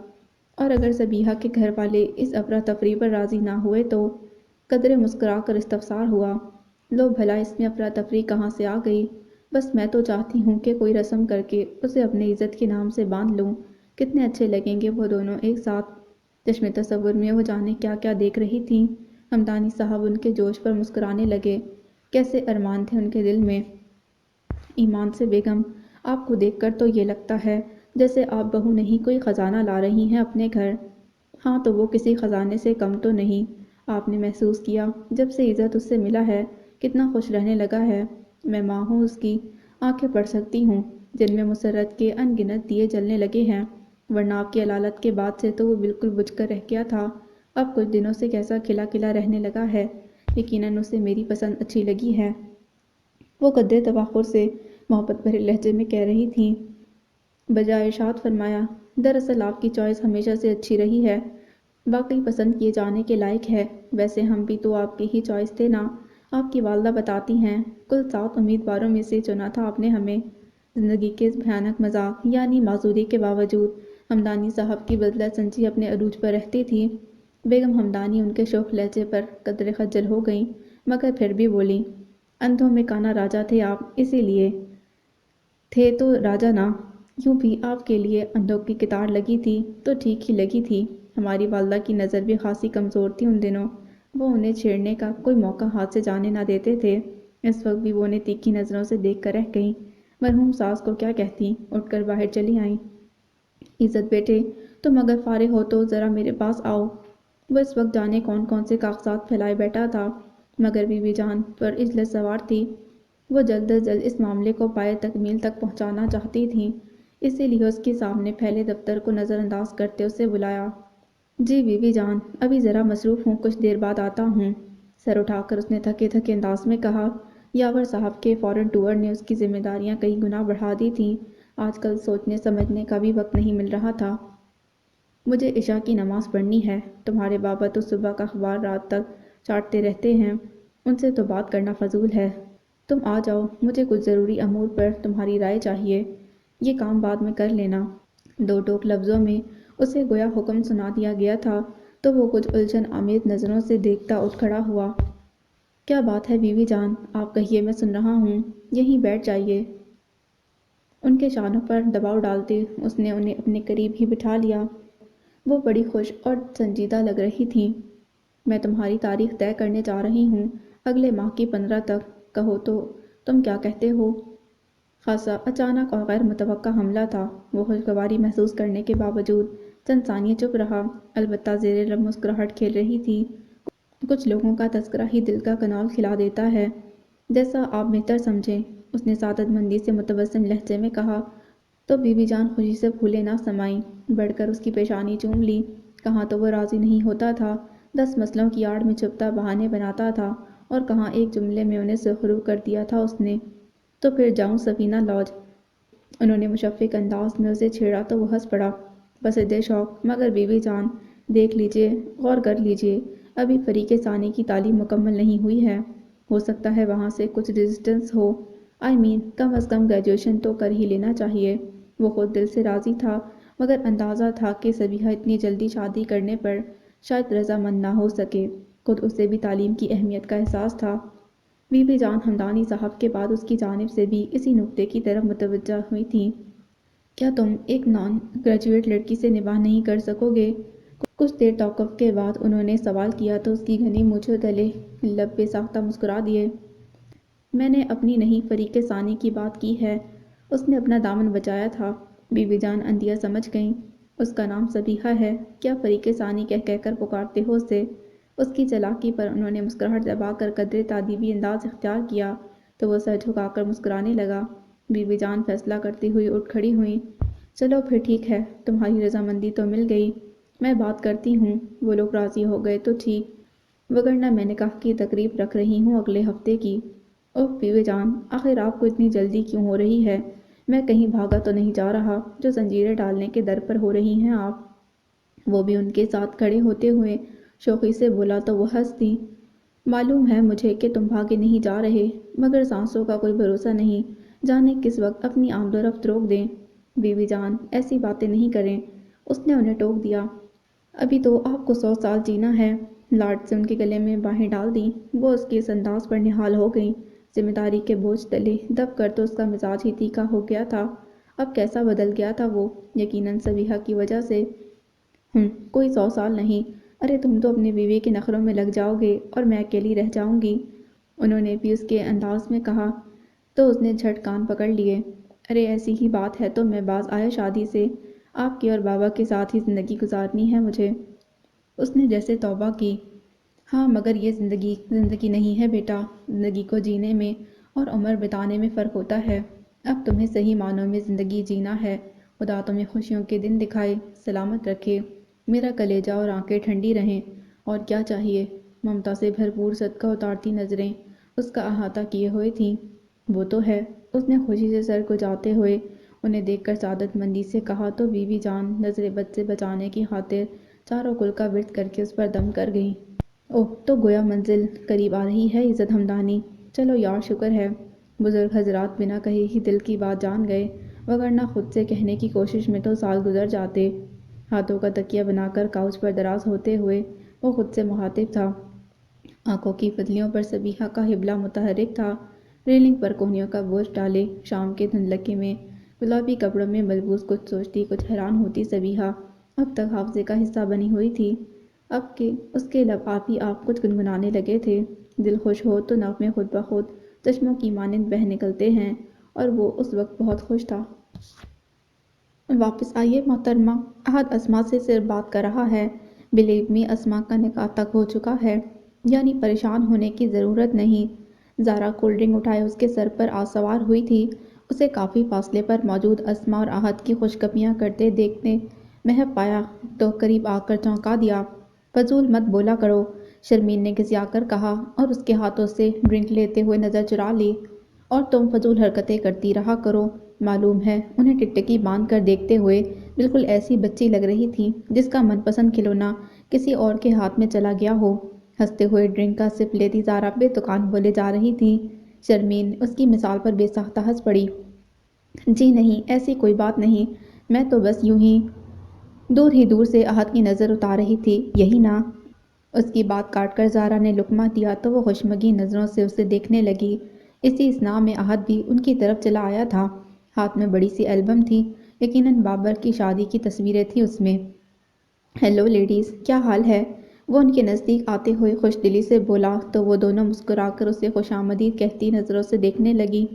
اور اگر صبیحہ کے گھر والے اس افراتفری پر راضی نہ ہوئے تو قدرے مسکرا کر استفسار ہوا، لو بھلا اس میں افراتفری کہاں سے آ گئی؟ بس میں تو چاہتی ہوں کہ کوئی رسم کر کے اسے اپنے عزت کے نام سے باندھ لوں، کتنے اچھے لگیں گے وہ دونوں ایک ساتھ۔ چشم تصور میں وہ جانے کیا کیا دیکھ رہی تھیں۔ ہمدانی صاحب ان کے جوش پر مسکرانے لگے، کیسے ارمان تھے ان کے دل میں۔ ایمان سے بیگم، آپ کو دیکھ کر تو یہ لگتا ہے جیسے آپ بہو نہیں کوئی خزانہ لا رہی ہیں اپنے گھر۔ ہاں تو وہ کسی خزانے سے کم تو نہیں۔ آپ نے محسوس کیا جب سے عزت اس سے ملا ہے کتنا خوش رہنے لگا ہے۔ میں ماں ہوں اس کی، آنکھیں پڑھ سکتی ہوں جن میں مسرت کے ان گنت دیے جلنے لگے ہیں، ورنہ آپ کی علالت کے بعد سے تو وہ بالکل بجھ کر رہ گیا تھا، اب کچھ دنوں سے کیسا کھلا کھلا رہنے لگا ہے۔ یقیناً اسے میری پسند اچھی لگی ہے، وہ قدرے تفاخر سے محبت بھرے لہجے میں کہہ رہی تھیں۔ بجائے ارشاد فرمایا، دراصل آپ کی چوائس ہمیشہ سے اچھی رہی ہے، واقعی پسند کیے جانے کے لائق ہے۔ ویسے ہم بھی تو آپ کی ہی چوائس تھے نا، آپ کی والدہ بتاتی ہیں کل 7 امیدواروں میں سے چنا تھا آپ نے ہمیں۔ زندگی کے اس بھیانک مذاق یعنی معذوری کے باوجود ہمدانی صاحب کی بدلہ سنجی اپنے عروج پر رہتی تھی۔ بیگم ہمدانی ان کے شوخ لہجے پر قدرے خجل ہو گئیں، مگر پھر بھی بولیں، اندھوں میں کانا راجا تھے آپ، اسی لیے۔ تھے تو راجا نا، یوں بھی آپ کے لیے اندھوں کی قطار لگی تھی تو ٹھیک ہی لگی تھی۔ ہماری والدہ کی نظر بھی خاصی کمزور تھی ان دنوں، وہ انہیں چھیڑنے کا کوئی موقع ہاتھ سے جانے نہ دیتے تھے۔ اس وقت بھی وہ انہیں تیکھی نظروں سے دیکھ کر رہ گئیں۔ مرحوم ساس کو کیا کہتی، اٹھ کر باہر چلی آئیں۔ عزت بیٹے، تم اگر فارغ ہو تو ذرا میرے پاس آؤ۔ وہ اس وقت جانے کون کون سے کاغذات پھیلائے بیٹھا تھا، مگر بی بی جان پر اجلت سوار تھی، وہ جلد از جلد اس معاملے کو پائے تکمیل تک پہنچانا چاہتی تھیں، اسی لیے اس کے سامنے پھیلے دفتر کو نظر انداز کرتے اسے بلایا۔ جی بی بی جان، ابھی ذرا مصروف ہوں، کچھ دیر بعد آتا ہوں۔ سر اٹھا کر اس نے تھکے تھکے انداز میں کہا۔ یاور صاحب کے فورن ٹور نے اس کی ذمہ داریاں کئی گنا بڑھا دی تھیں، آج کل سوچنے سمجھنے کا بھی وقت نہیں مل رہا تھا۔ مجھے عشاء کی نماز پڑھنی ہے، تمہارے بابا تو صبح کا اخبار رات تک چاٹتے رہتے ہیں، ان سے تو بات کرنا فضول ہے۔ تم آ جاؤ، مجھے کچھ ضروری امور پر تمہاری رائے چاہیے، یہ کام بعد میں کر لینا۔ دو ٹوک لفظوں میں اسے گویا حکم سنا دیا گیا تھا تو وہ کچھ الجھن آمیز نظروں سے دیکھتا اٹھ کھڑا ہوا۔ کیا بات ہے بی بی جان، آپ کہیے، میں سن رہا ہوں، یہیں بیٹھ جائیے۔ ان کے شانوں پر دباؤ ڈالتے اس نے انہیں اپنے قریب ہی بٹھا لیا۔ وہ بڑی خوش اور سنجیدہ لگ رہی تھیں۔ میں تمہاری تاریخ طے کرنے جا رہی ہوں، اگلے ماہ کی 15 تک، کہو تو تم کیا کہتے ہو؟ خاصا اچانک اور غیر متوقع حملہ تھا۔ وہ خوشگواری محسوس کرنے کے باوجود چند ثانیے چپ رہا، البتہ زیر لب مسکراہٹ کھیل رہی تھی۔ کچھ لوگوں کا تذکرہ ہی دل کا کنول کھلا دیتا ہے، جیسا آپ بہتر سمجھیں، اس نے سعادت مندی سے متبسم لہجے میں کہا۔ تو بی بی جان خوشی سے پھولے نہ سمائیں، بڑھ کر اس کی پیشانی چوم لی۔ کہاں تو وہ راضی نہیں ہوتا تھا، 10 مسئلوں کی آڑ میں چھپتا بہانے بناتا تھا، اور کہاں ایک جملے میں انہیں سرخرو کر دیا تھا اس نے۔ تو پھر جاؤں سفینہ لاج؟ انہوں نے مشفق انداز میں اسے چھیڑا تو وہ ہنس پڑا، بصد شوق۔ مگر بی بی جان، دیکھ لیجئے، غور کر لیجئے، ابھی فریق ثانی کی تعلیم مکمل نہیں ہوئی ہے۔ ہو سکتا ہے وہاں سے کچھ ریزسٹنس ہو، کم از کم گریجویشن تو کر ہی لینا چاہیے۔ وہ خود دل سے راضی تھا، مگر اندازہ تھا کہ سبیحہ اتنی جلدی شادی کرنے پر شاید رضامند نہ ہو سکے۔ خود اسے بھی تعلیم کی اہمیت کا احساس تھا۔ بی بی جان ہمدانی صاحب کے بعد اس کی جانب سے بھی اسی نکتے کی طرف متوجہ ہوئی تھیں۔ کیا تم ایک نان گریجویٹ لڑکی سے نباہ نہیں کر سکو گے؟ کچھ دیر توقف کے بعد انہوں نے سوال کیا تو اس کی گھنی مونچھوں تلے لب بے ساختہ مسکرا دیے۔ میں نے اپنی نہیں فریق ثانی کی بات کی ہے۔ اس نے اپنا دامن بچایا تھا۔ بی بی جان اندیہ سمجھ گئیں۔ اس کا نام سبیحہ ہے، کیا فریق ثانی کہہ کر پکارتے ہو اسے؟ اس کی چالاکی پر انہوں نے مسکراہٹ دبا کر قدرے تادیبی انداز اختیار کیا تو وہ سر جھکا کر مسکرانے لگا۔ بی بی جان فیصلہ کرتی ہوئی اٹھ کھڑی ہوئیں۔ چلو پھر ٹھیک ہے، تمہاری رضامندی تو مل گئی، میں بات کرتی ہوں، وہ لوگ راضی ہو گئے تو ٹھیک، وگرنہ میں نکاح کی تقریب رکھ رہی ہوں اگلے ہفتے کی۔ اوہ بی بی جان، آخر آپ کو اتنی جلدی کیوں ہو رہی ہے؟ میں کہیں بھاگا تو نہیں جا رہا جو زنجیریں ڈالنے کے در پر ہو رہی ہیں آپ؟ وہ بھی ان کے ساتھ کھڑے ہوتے ہوئے شوخی سے بولا تو وہ ہنس دیں۔ معلوم ہے مجھے کہ تم بھاگے نہیں جا رہے، مگر سانسوں کا کوئی بھروسہ نہیں، جانے کس وقت اپنی آمد و رفت روک دیں۔ بی بی جان، ایسی باتیں نہیں کریں، اس نے انہیں ٹوک دیا۔ ابھی تو آپ کو 100 سال جینا ہے۔ لاڈ سے ان کے گلے میں باہیں ڈال دیں۔ وہ اس کے اس انداز پر نہال ہو گئیں۔ ذمہ داری کے بوجھ تلے دب کر تو اس کا مزاج ہی تیکھا ہو گیا تھا، اب کیسا بدل گیا تھا وہ، یقیناً سبیحہ کی وجہ سے۔ کوئی 100 سال نہیں، ارے تم تو اپنے بیوی کے نخروں میں لگ جاؤ گے اور میں اکیلی رہ جاؤں گی، انہوں نے بھی اس کے انداز میں کہا۔ تو اس نے جھٹ کان پکڑ لیے۔ ارے ایسی ہی بات ہے تو میں باز آیا شادی سے، آپ کے اور بابا کے ساتھ ہی زندگی گزارنی ہے مجھے، اس نے جیسے توبہ کی۔ ہاں مگر یہ زندگی نہیں ہے بیٹا، زندگی کو جینے میں اور عمر بتانے میں فرق ہوتا ہے۔ اب تمہیں صحیح معنوں میں زندگی جینا ہے، خدا تمہیں خوشیوں کے دن دکھائے، سلامت رکھے، میرا کلیجہ اور آنکھیں ٹھنڈی رہیں، اور کیا چاہیے؟ ممتا سے بھرپور صدقہ اتارتی نظریں اس کا احاطہ کیے ہوئے تھیں۔ وہ تو ہے، اس نے خوشی سے سر کچاتے ہوئے انہیں دیکھ کر سعادت مندی سے کہا تو بی بی جان نظر بد سے بچانے کی خاطر چاروں کل کا ورد کر کے اس پر دم کر گئیں۔ اوہ تو گویا منزل قریب آ رہی ہے عزت ہمدانی، چلو یار شکر ہے۔ بزرگ حضرات بنا کہے ہی دل کی بات جان گئے، وگرنہ خود سے کہنے کی کوشش میں تو سال گزر جاتے۔ ہاتھوں کا تکیہ بنا کر کاؤچ پر دراز ہوتے ہوئے وہ خود سے مخاطب تھا۔ آنکھوں کی پتلیوں پر سبیحہ کا ہبلہ متحرک تھا، ریلنگ پر کوہنیوں کا بوجھ ڈالے شام کے دھندلکے میں گلابی کپڑوں میں ملبوس کچھ سوچتی کچھ حیران ہوتی سبیحہ اب تک حافظے کا حصہ بنی ہوئی تھی، اب کہ اس کے لب آپ ہی آپ کچھ گنگنانے لگے تھے۔ دل خوش ہو تو نغمے خود بخود چشموں کی مانند بہہ نکلتے ہیں، اور وہ اس وقت بہت خوش تھا۔ واپس آئیے محترمہ، احد اسما سے صرف بات کر رہا ہے، بلیو می اسما کا نکاح تک ہو چکا ہے، یعنی پریشان ہونے کی ضرورت نہیں۔ زارا کولڈ ڈرنک اٹھائے اس کے سر پر سوار ہوئی تھی، اسے کافی فاصلے پر موجود اسما اور احد کی خوش گپیاں کرتے دیکھنے محب پایا تو قریب آ کر چونکا دیا۔ فضول مت بولا کرو، شرمین نے گھسیا کر کہا اور اس کے ہاتھوں سے ڈرنک لیتے ہوئے نظر چرا لی، اور تم فضول حرکتیں کرتی رہا کرو، معلوم ہے انہیں ٹکٹکی باندھ کر دیکھتے ہوئے بالکل ایسی بچی لگ رہی تھی جس کا من پسند کھلونا کسی اور کے ہاتھ میں چلا گیا ہو۔ ہنستے ہوئے ڈرنک کا سپ لیتی زارا بے تکان بولے جا رہی تھی۔ شرمین اس کی مثال پر بے ساختہ ہنس پڑی۔ جی نہیں، ایسی کوئی بات نہیں، میں تو بس یوں ہی دور سے احد کی نظر اتار رہی تھی، یہی نا؟ اس کی بات کاٹ کر زارا نے لقمہ دیا تو وہ خوشمگی نظروں سے اسے دیکھنے لگی۔ اسی اثناء میں احد بھی ان کی طرف چلا آیا تھا، ہاتھ میں بڑی سی البم تھی، یقیناً بابر کی شادی کی تصویریں تھیں اس میں۔ ہیلو لیڈیز، کیا حال ہے؟ وہ ان کے نزدیک آتے ہوئے خوش دلی سے بولا تو وہ دونوں مسکرا کر اسے خوش آمدید کہتی نظروں سے دیکھنے لگیں۔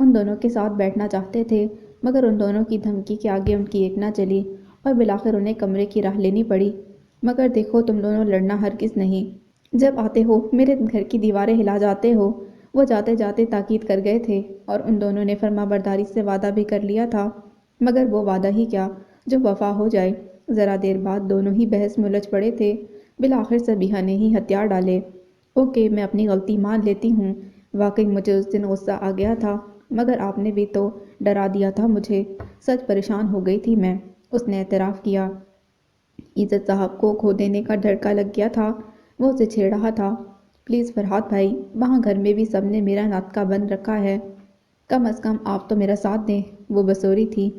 ان دونوں کے ساتھ بیٹھنا چاہتے تھے، مگر ان دونوں کی دھمکی کے آگے ان کی ایک نہ چلی اور بالآخر انہیں کمرے کی راہ لینی پڑی۔ مگر دیکھو تم دونوں لڑنا ہرگز نہیں۔ جب آتے ہو میرے گھر کی دیواریں ہلا جاتے ہو۔ وہ جاتے جاتے تاکید کر گئے تھے اور ان دونوں نے فرما برداری سے وعدہ بھی کر لیا تھا، مگر وہ وعدہ ہی کیا جو وفا ہو جائے۔ ذرا دیر بعد دونوں ہی بحث میں الجھ پڑے تھے۔ بالآخر سبیحہ نے ہی ہتھیار ڈالے۔ اوکے، میں اپنی غلطی مان لیتی ہوں، واقعی مجھے اس دن غصہ آ گیا تھا، مگر آپ نے بھی تو ڈرا دیا تھا مجھے، سچ پریشان ہو گئی تھی میں، اس نے اعتراف کیا۔ عزت صاحب کو کھو دینے کا دھڑکا لگ گیا تھا، وہ اسے چھیڑ رہا تھا۔ پلیز فرحات بھائی، وہاں گھر میں بھی سب نے میرا ناطقہ بند رکھا ہے، کم از کم آپ تو میرا ساتھ دیں۔ وہ بسوری تھی،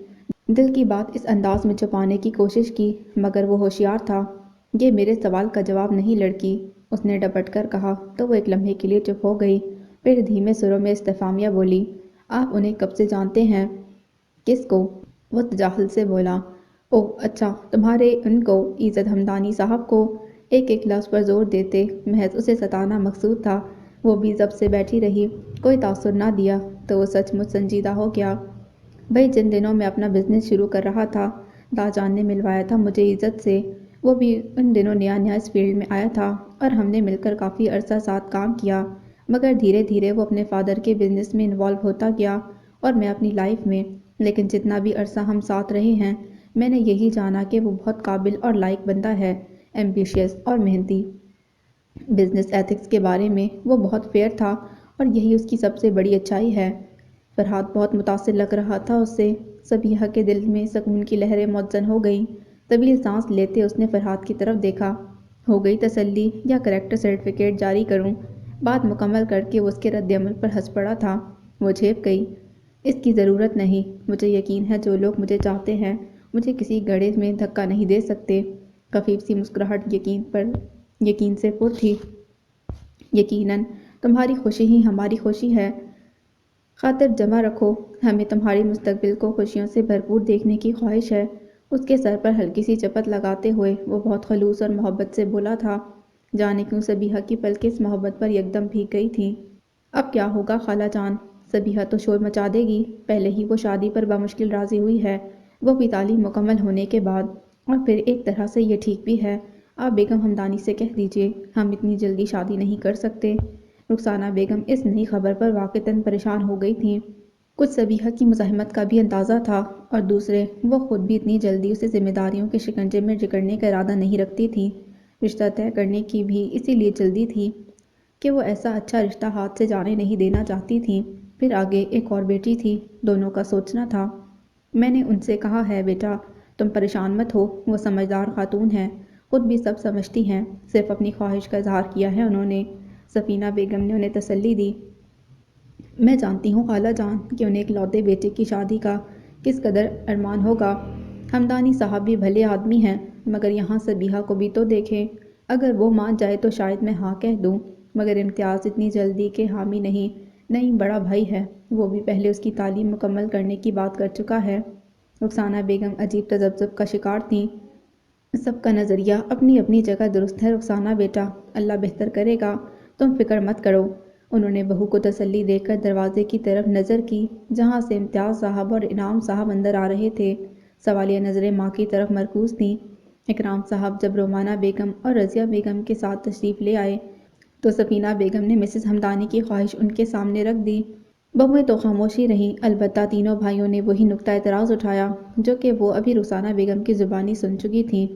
دل کی بات اس انداز میں چھپانے کی کوشش کی، مگر وہ ہوشیار تھا۔ یہ میرے سوال کا جواب نہیں لڑکی، اس نے ڈپٹ کر کہا تو وہ ایک لمحے کے لیے چپ ہو گئی، پھر دھیمے سروں میں استفہامیہ بولی، آپ انہیں کب سے جانتے ہیں؟ کس کو؟ وہ تجاہل سے بولا، اوہ اچھا، تمہارے ان کو، عزت ہمدانی صاحب کو۔ ایک ایک لفظ پر زور دیتے محض اسے ستانا مقصود تھا۔ وہ بھی ضبط سے بیٹھی رہی، کوئی تاثر نہ دیا تو وہ سچ مچ سنجیدہ ہو گیا۔ بھئی جن دنوں میں اپنا بزنس شروع کر رہا تھا، داجان نے ملوایا تھا مجھے عزت سے، وہ بھی ان دنوں نیا نیا اس فیلڈ میں آیا تھا اور ہم نے مل کر کافی عرصہ ساتھ کام کیا، مگر دھیرے دھیرے وہ اپنے فادر کے بزنس میں انوالو ہوتا گیا اور میں اپنی لائف میں، لیکن جتنا بھی عرصہ ہم ساتھ رہے ہیں میں نے یہی جانا کہ وہ بہت قابل اور لائق بندہ ہے، ایمبیشیس اور محنتی۔ بزنس ایتھکس کے بارے میں وہ بہت فیئر تھا اور یہی اس کی سب سے بڑی اچھائی ہے۔ فرحات بہت متاثر لگ رہا تھا اس سے۔ سبیحہ کے دل میں سکون کی لہریں موزون ہو گئیں۔ طویل سانس لیتے اس نے فرحات کی طرف دیکھا۔ ہو گئی تسلی یا کریکٹر سرٹیفکیٹ جاری کروں؟ بات مکمل کر کے وہ اس کے رد عمل پر ہنس پڑا تھا۔ وہ جھیپ گئی، اس کی ضرورت نہیں، مجھے یقین ہے جو لوگ مجھے چاہتے ہیں مجھے کسی گڑھے میں دھکا نہیں دے سکتے۔ خفیف سی مسکراہٹ یقین سے پر تھی۔ یقیناً تمہاری خوشی ہی ہماری خوشی ہے، خاطر جمع رکھو، ہمیں تمہاری مستقبل کو خوشیوں سے بھرپور دیکھنے کی خواہش ہے۔ اس کے سر پر ہلکی سی چپت لگاتے ہوئے وہ بہت خلوص اور محبت سے بولا تھا۔ جانے کیوں سبیحہ کی پلکیں اس محبت پر یکدم بھیگ گئی تھیں۔ اب کیا ہوگا خالہ جان؟ سبیحہ تو شور مچا دے گی، پہلے ہی وہ شادی پر بامشکل راضی ہوئی ہے، وہ بھی تعلیم مکمل ہونے کے بعد، اور پھر ایک طرح سے یہ ٹھیک بھی ہے۔ آپ بیگم ہمدانی سے کہہ دیجئے ہم اتنی جلدی شادی نہیں کر سکتے۔ رخسانہ بیگم اس نئی خبر پر واقعتاً پریشان ہو گئی تھیں۔ کچھ سبیحہ کی مزاحمت کا بھی اندازہ تھا اور دوسرے وہ خود بھی اتنی جلدی اسے ذمہ داریوں کے شکنجے میں جکڑنے کا ارادہ نہیں رکھتی تھیں۔ رشتہ طے کرنے کی بھی اسی لیے جلدی تھی کہ وہ ایسا اچھا رشتہ ہاتھ سے جانے نہیں دینا چاہتی تھیں۔ پھر آگے ایک اور بیٹی تھی، دونوں کا سوچنا تھا۔ میں نے ان سے کہا ہے بیٹا، تم پریشان مت ہو، وہ سمجھدار خاتون ہیں، خود بھی سب سمجھتی ہیں، صرف اپنی خواہش کا اظہار کیا ہے انہوں نے۔ سفینہ بیگم نے انہیں تسلی دی۔ میں جانتی ہوں خالہ جان کہ انہیں اکلوتے بیٹے کی شادی کا کس قدر ارمان ہوگا۔ ہمدانی صاحب بھی بھلے آدمی ہیں، مگر یہاں سبیحہ کو بھی تو دیکھیں، اگر وہ مان جائے تو شاید میں ہاں کہہ دوں، مگر امتیاز اتنی جلدی کے حامی نہیں، بڑا بھائی ہے، وہ بھی پہلے اس کی تعلیم مکمل کرنے کی بات کر چکا ہے۔ رخسانہ بیگم عجیب تذبذب کا شکار تھیں۔ سب کا نظریہ اپنی اپنی جگہ درست ہے رخسانہ بیٹا، اللہ بہتر کرے گا، تم فکر مت کرو۔ انہوں نے بہو کو تسلی دے کر دروازے کی طرف نظر کی جہاں سے امتیاز صاحب اور انعام صاحب اندر آ رہے تھے۔ سوالیہ نظریں ماں کی طرف مرکوز تھیں۔ اکرام صاحب جب رومانہ بیگم اور رضیہ بیگم کے ساتھ تشریف لے آئے تو سفینہ بیگم نے مسز ہمدانی کی خواہش ان کے سامنے رکھ دی۔ بہوئیں تو خاموشی رہیں، البتہ تینوں بھائیوں نے وہی نکتہ اعتراض اٹھایا جو کہ وہ ابھی رخسانہ بیگم کی زبانی سن چکی تھیں۔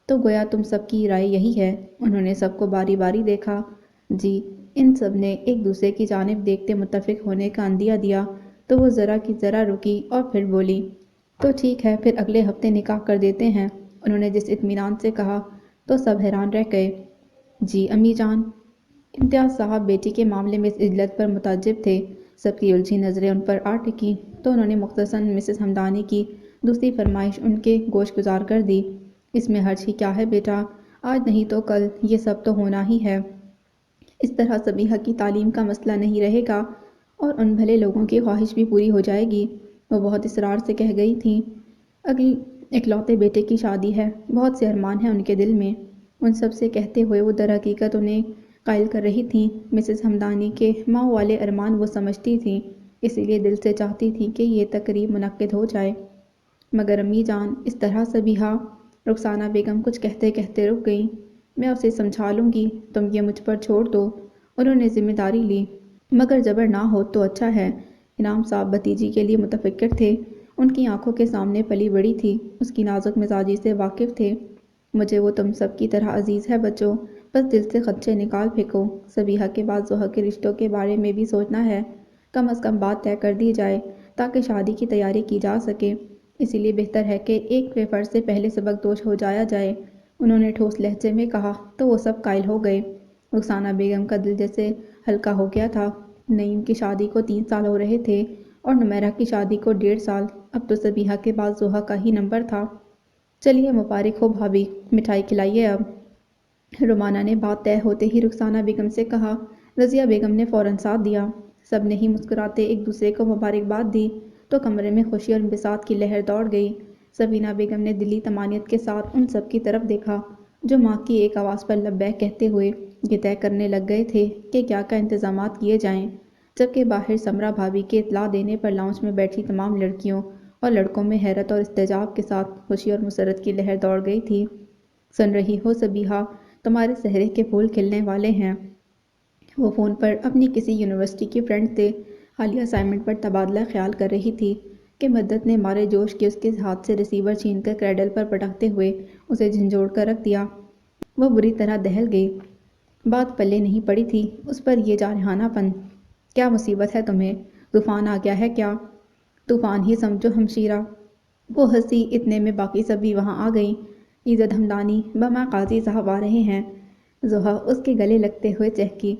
تو گویا تم سب کی رائے یہی ہے؟ انہوں نے سب کو باری باری دیکھا۔ جی، ان سب نے ایک دوسرے کی جانب دیکھتے متفق ہونے کا عندیہ دیا تو وہ ذرا کی ذرا رکی اور پھر بولی، تو ٹھیک ہے، پھر اگلے ہفتے نکاح کر دیتے ہیں۔ انہوں نے جس اطمینان سے کہا تو سب حیران رہ گئے۔ جی امی جان؟ امتیاز صاحب بیٹی کے معاملے میں اس عجلت پر متعجب تھے۔ سب کی الجھی نظریں ان پر آ ٹکیں تو انہوں نے مختصراً مسز ہمدانی کی دوسری فرمائش ان کے گوش گزار کر دی۔ اس میں حرج ہی کیا ہے بیٹا، آج نہیں تو کل یہ سب تو ہونا ہی ہے۔ اس طرح سبیحہ کی تعلیم کا مسئلہ نہیں رہے گا اور ان بھلے لوگوں کی خواہش بھی پوری ہو جائے گی۔ وہ بہت اصرار سے کہہ گئی تھیں، اکلوتے بیٹے کی شادی ہے، بہت سے ارمان ہیں ان کے دل میں۔ ان سب سے کہتے ہوئے وہ در حقیقت انہیں قائل کر رہی تھیں۔ مسز ہمدانی کے ماؤں والے ارمان وہ سمجھتی تھیں، اسی لیے دل سے چاہتی تھی کہ یہ تقریب منعقد ہو جائے، مگر امی جان اس طرح سبیحہ، رخسانہ بیگم کچھ کہتے کہتے رک گئیں۔ میں اسے سمجھا لوں گی، تم یہ مجھ پر چھوڑ دو۔ انہوں نے ذمہ داری لی، مگر جبر نہ ہو تو اچھا ہے۔ انعام صاحب بھتیجی کے لیے متفکر تھے، ان کی آنکھوں کے سامنے پلی بڑی تھی، اس کی نازک مزاجی سے واقف تھے۔ مجھے وہ تم سب کی طرح عزیز ہے بچوں، بس دل سے خدشے نکال پھینکو۔ سبیحہ کے بعد زحا کے رشتوں کے بارے میں بھی سوچنا ہے، کم از کم بات طے کر دی جائے تاکہ شادی کی تیاری کی جا سکے۔ اسی لیے بہتر ہے کہ ایک فرض سے پہلے سبق دوش ہو جایا جائے۔ انہوں نے ٹھوس لہجے میں کہا تو وہ سب قائل ہو گئے۔ رخسانہ بیگم کا دل جیسے ہلکا ہو گیا تھا۔ نعیم کی شادی کو 3 سال ہو رہے تھے اور نمیرہ کی شادی کو 1.5 سال، اب تو سبیحہ کے بعد زحا کا ہی نمبر تھا۔ چلیے مبارک ہو بھابھی، مٹھائی کھلائیے اب۔ رومانہ نے بات طے ہوتے ہی رخسانہ بیگم سے کہا۔ رضیہ بیگم نے فوراً ساتھ دیا۔ سب نے ہی مسکراتے ایک دوسرے کو مبارکباد دی تو کمرے میں خوشی اور انبساط کی لہر دوڑ گئی۔ سفینہ بیگم نے دلی طمانینت کے ساتھ ان سب کی طرف دیکھا جو ماں کی ایک آواز پر لبیک کہتے ہوئے یہ طے کرنے لگ گئے تھے کہ کیا کیا انتظامات کیے جائیں، جبکہ باہر سمرا بھابھی کے اطلاع دینے پر لاؤنج میں بیٹھی تمام لڑکیوں اور لڑکوں میں حیرت اور استعجاب کے ساتھ خوشی اور مسرت کی لہر دوڑ گئی تھی۔ سن رہی ہو سبیحہ، تمہارے سہرے کے پھول کھلنے والے ہیں۔ وہ فون پر اپنی کسی یونیورسٹی کی فرینڈ سے حالیہ اسائنمنٹ پر تبادلہ خیال کر رہی تھی کہ مدت نے مارے جوش کے اس کے ہاتھ سے ریسیور چھین کر کریڈل پر پٹکتے ہوئے اسے جھنجھوڑ کر رکھ دیا۔ وہ بری طرح دہل گئی۔ بات پلے نہیں پڑی تھی اس پر یہ جارحانہ پن۔ کیا مصیبت ہے تمہیں؟ طوفان آ گیا ہے کیا؟ طوفان ہی سمجھو ہمشیرہ۔ وہ ہنسی، اتنے میں باقی سب بھی وہاں آ گئیں۔ عزت ہمدانی بما قاضی صاحب آ رہے ہیں۔ زحا اس کے گلے لگتے ہوئے چہکی۔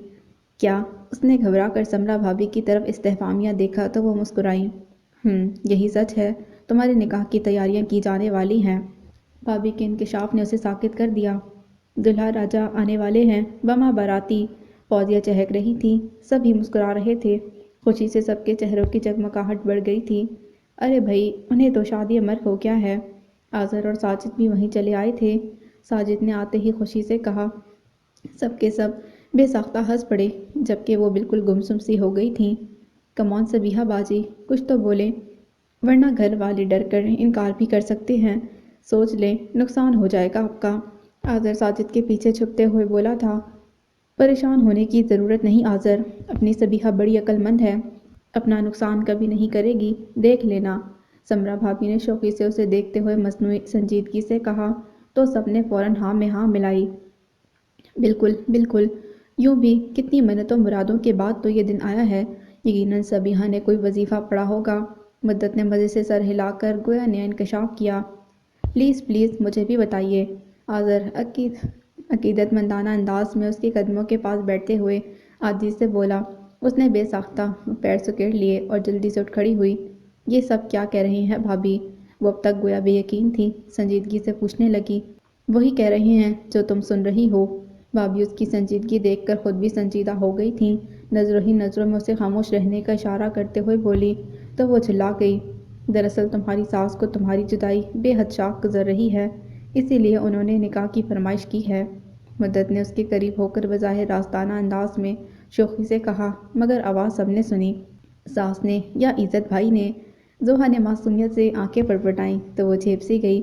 کیا؟ اس نے گھبرا کر سمرا بھابھی کی طرف استفہامیہ دیکھا تو وہ مسکرائیں۔ یہی سچ ہے، تمہارے نکاح کی تیاریاں کی جانے والی ہیں۔ بھابھی کے انکشاف نے اسے ساکت کر دیا۔ دلہا راجہ آنے والے ہیں بما باراتی۔ فوزیہ چہک رہی تھی، سب ہی مسکرا رہے تھے۔ خوشی سے سب کے چہروں کی جگمگاہٹ بڑھ گئی تھی۔ ارے بھئی، انہیں تو شادی امر ہو گیا ہے۔ آذر اور ساجد بھی وہیں چلے آئے تھے۔ ساجد نے آتے ہی خوشی سے کہا۔ سب کے سب بے ساختہ ہنس پڑے، جبکہ وہ بالکل گمسم سی ہو گئی تھیں۔ کمون سبیحہ باجی، کچھ تو بولیں، ورنہ گھر والے ڈر کر انکار بھی کر سکتے ہیں۔ سوچ لیں، نقصان ہو جائے گا آپ کا۔ آذر ساجد کے پیچھے چھپتے ہوئے بولا تھا۔ پریشان ہونے کی ضرورت نہیں آذر، اپنی سبیحہ بڑی عقل مند ہے، اپنا نقصان کبھی نہیں کرے گی، دیکھ لینا۔ سمرا بھابھی نے شوقی سے اسے دیکھتے ہوئے مصنوعی سنجیدگی سے کہا تو سب نے فوراً ہاں میں ہاں ملائی۔ بالکل بالکل، یوں بھی کتنی منتوں مرادوں کے بعد تو یہ دن آیا ہے۔ یقیناً سبیحہ نے کوئی وظیفہ پڑھا ہوگا۔ مدت نے مزے سے سر ہلا کر گویا نیا انکشاف کیا۔ پلیز پلیز مجھے بھی بتائیے۔ آذر عقیدت مندانہ انداز میں اس کے قدموں کے پاس بیٹھتے ہوئے عاجزی سے بولا۔ اس نے بے ساختہ پیر سکیڑ لیے اور جلدی سے اٹھ کھڑی ہوئی۔ یہ سب کیا کہہ رہے ہیں بھابھی؟ وہ اب تک گویا بے یقین تھی، سنجیدگی سے پوچھنے لگی۔ وہی کہہ رہے ہیں جو تم سن رہی ہو۔ بھابھی اس کی سنجیدگی دیکھ کر خود بھی سنجیدہ ہو گئی تھیں، نظروں ہی نظروں میں اسے خاموش رہنے کا اشارہ کرتے ہوئے بولی تو وہ جھلا گئی۔ دراصل تمہاری ساس کو تمہاری جدائی بے حد شاق گزر رہی ہے، اسی لیے انہوں نے نکاح کی فرمائش کی ہے۔ مدت نے اس کے قریب ہو کر بظاہر راستانہ انداز میں شوخی سے کہا، مگر آواز سب نے سنی۔ ساس نے یا عزت بھائی نے؟ زحا نے معصومیت سے آنکھیں پٹپٹائیں تو وہ جھیپ سی گئی۔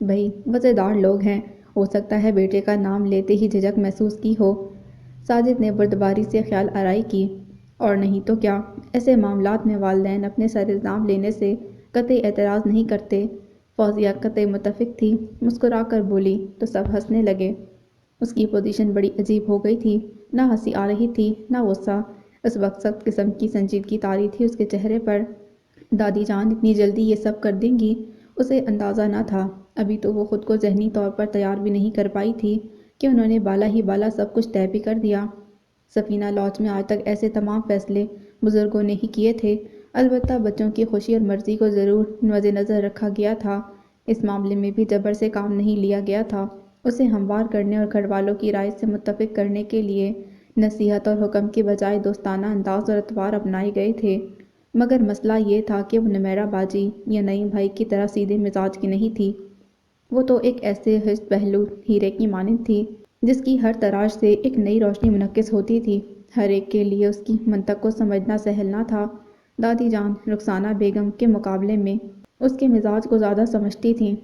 بھئی وعدےدار لوگ ہیں، ہو سکتا ہے بیٹے کا نام لیتے ہی جھجک محسوس کی ہو۔ ساجد نے بردباری سے خیال آرائی کی۔ اور نہیں تو کیا، ایسے معاملات میں والدین اپنے سر الزام لینے سے قطعی اعتراض نہیں کرتے۔ فوزیہ قطعی متفق تھی، مسکرا کر بولی تو سب ہنسنے لگے۔ اس کی پوزیشن بڑی عجیب ہو گئی تھی، نہ ہنسی آ رہی تھی نہ غصہ، اس وقت سخت قسم کی سنجیدگی طاری تھی اس کے چہرے پر۔ دادی جان اتنی جلدی یہ سب کر دیں گی؟ اسے اندازہ نہ تھا، ابھی تو وہ خود کو ذہنی طور پر تیار بھی نہیں کر پائی تھی کہ انہوں نے بالا ہی بالا سب کچھ طے بھی کر دیا۔ سفینہ لاج میں آج تک ایسے تمام فیصلے بزرگوں نے ہی کیے تھے، البتہ بچوں کی خوشی اور مرضی کو ضرور مد نظر رکھا گیا تھا۔ اس معاملے میں بھی جبر سے کام نہیں لیا گیا تھا، اسے ہموار کرنے اور گھر والوں کی رائے سے متفق کرنے کے لیے نصیحت اور حکم کی بجائے دوستانہ انداز اور اطوار اپنائے گئے تھے۔ مگر مسئلہ یہ تھا کہ وہ نمیرہ باجی یا نعیم بھائی کی طرح سیدھے مزاج کی نہیں تھی۔ وہ تو ایک ایسے حسن پہلو ہیرے کی مانند تھی جس کی ہر تراش سے ایک نئی روشنی منعکس ہوتی تھی۔ ہر ایک کے لیے اس کی منطق کو سمجھنا سہل نہ تھا۔ دادی جان رخسانہ بیگم کے مقابلے میں اس کے مزاج کو زیادہ سمجھتی تھیں۔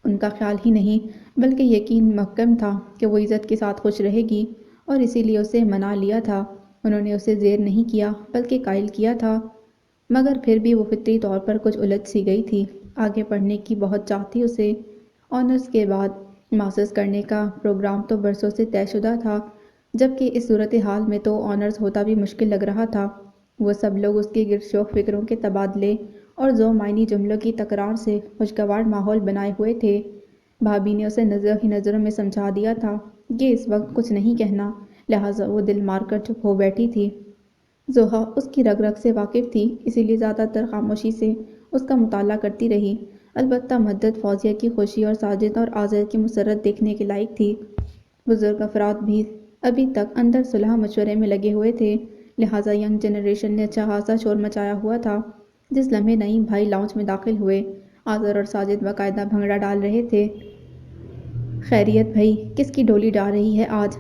ان کا خیال ہی نہیں بلکہ یقین محکم تھا کہ وہ عزت کے ساتھ خوش رہے گی، اور اسی لیے اسے منا لیا تھا۔ انہوں نے اسے زیر نہیں کیا بلکہ قائل کیا تھا، مگر پھر بھی وہ فطری طور پر کچھ الجھ سی گئی تھی۔ آگے پڑھنے کی بہت چاہ تھی اسے۔ آنرز کے بعد ماسٹرز کرنے کا پروگرام تو برسوں سے طے شدہ تھا، جبکہ اس صورتحال میں تو آنرز ہوتا بھی مشکل لگ رہا تھا۔ وہ سب لوگ اس کے گرد شوق فکروں کے تبادلے اور ذو معنی جملوں کی تکرار سے خوشگوار ماحول بنائے ہوئے تھے۔ بھابھی نے اسے نظروں ہی نظروں میں سمجھا دیا تھا کہ اس وقت کچھ نہیں کہنا، لہٰذا وہ دل مار کر چپ ہو بیٹھی تھی۔ زوہا اس کی رگ رگ سے واقف تھی، اسی لیے زیادہ تر خاموشی سے اس کا مطالعہ کرتی رہی۔ البتہ مدت فوزیہ کی خوشی اور ساجد اور آزر کی مسرت دیکھنے کے لائق تھی۔ بزرگ افراد بھی ابھی تک اندر صلح مشورے میں لگے ہوئے تھے، لہٰذا ینگ جنریشن نے اچھا خاصا شور مچایا ہوا تھا۔ جس لمحے نعیم بھائی لاؤنج میں داخل ہوئے، آزر اور ساجد باقاعدہ بھنگڑا ڈال رہے تھے۔ خیریت بھائی، کس کی ڈولی جا رہی ہے آج؟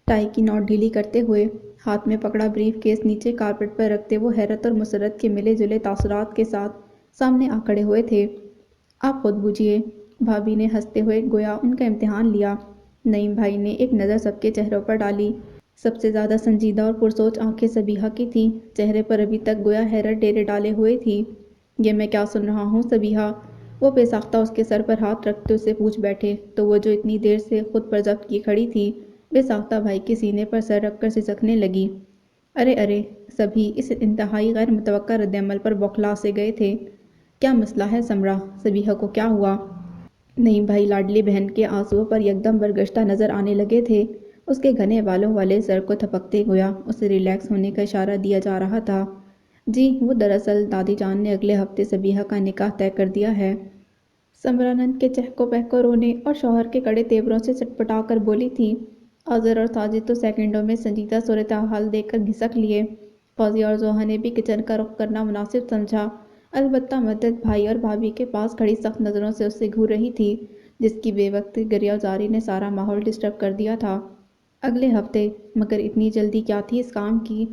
ٹائی کی نوٹ ڈھیلی کرتے ہوئے ہاتھ میں پکڑا بریف کیس نیچے کارپٹ پر رکھتے وہ حیرت اور مسرت کے ملے جلے تاثرات کے ساتھ سامنے آ کھڑے ہوئے تھے۔ آپ خود بوجھیے، بھابھی نے ہنستے ہوئے گویا ان کا امتحان لیا۔ نعیم بھائی نے ایک نظر سب کے چہروں پر ڈالی۔ سب سے زیادہ سنجیدہ اور پرسوچ آنکھیں صبیحہ کی تھیں، چہرے پر ابھی تک گویا حیرت ڈیرے ڈالے ہوئے تھی۔ یہ میں کیا سن رہا ہوں صبیحہ؟ وہ بے ساختہ اس کے سر پر ہاتھ رکھتے اسے پوچھ بیٹھے تو وہ جو اتنی دیر سے خود پر ضبط کی کھڑی تھی، بے ساختہ بھائی کے سینے پر سر رکھ کر سسکنے لگی۔ ارے ارے، سبھی اس انتہائی غیر متوقع رد عمل پر بوکھلا سے گئے تھے۔ کیا مسئلہ ہے سمرا؟ صبیحہ کو کیا ہوا؟ نعیم بھائی لاڈلی بہن کے آنسوؤں پر یکدم برگشتہ نظر آنے لگے تھے۔ اس کے گھنے بالوں والے سر کو تھپکتے گویا اسے ریلیکس ہونے کا اشارہ دیا جا رہا تھا۔ جی، وہ دراصل دادی جان نے اگلے ہفتے صبیحہ کا نکاح طے کر دیا ہے۔ سمرانند کے چہکو پہکو رونے اور شوہر کے کڑے تیوروں سے چٹپٹا کر بولی تھی۔ آزر اور ساجد تو سیکنڈوں میں سنجیدہ صورتحال دیکھ کر گھسک لیے۔ فوزیہ اور زوہا نے بھی کچن کا رخ کرنا مناسب سمجھا، البتہ مدت بھائی اور بھابھی کے پاس کھڑی سخت نظروں سے اس سے گھور رہی تھی، جس کی بے وقت گریہ نے سارا ماحول ڈسٹرب کر دیا تھا۔ اگلے ہفتے؟ مگر اتنی جلدی کیا تھی اس کام کی؟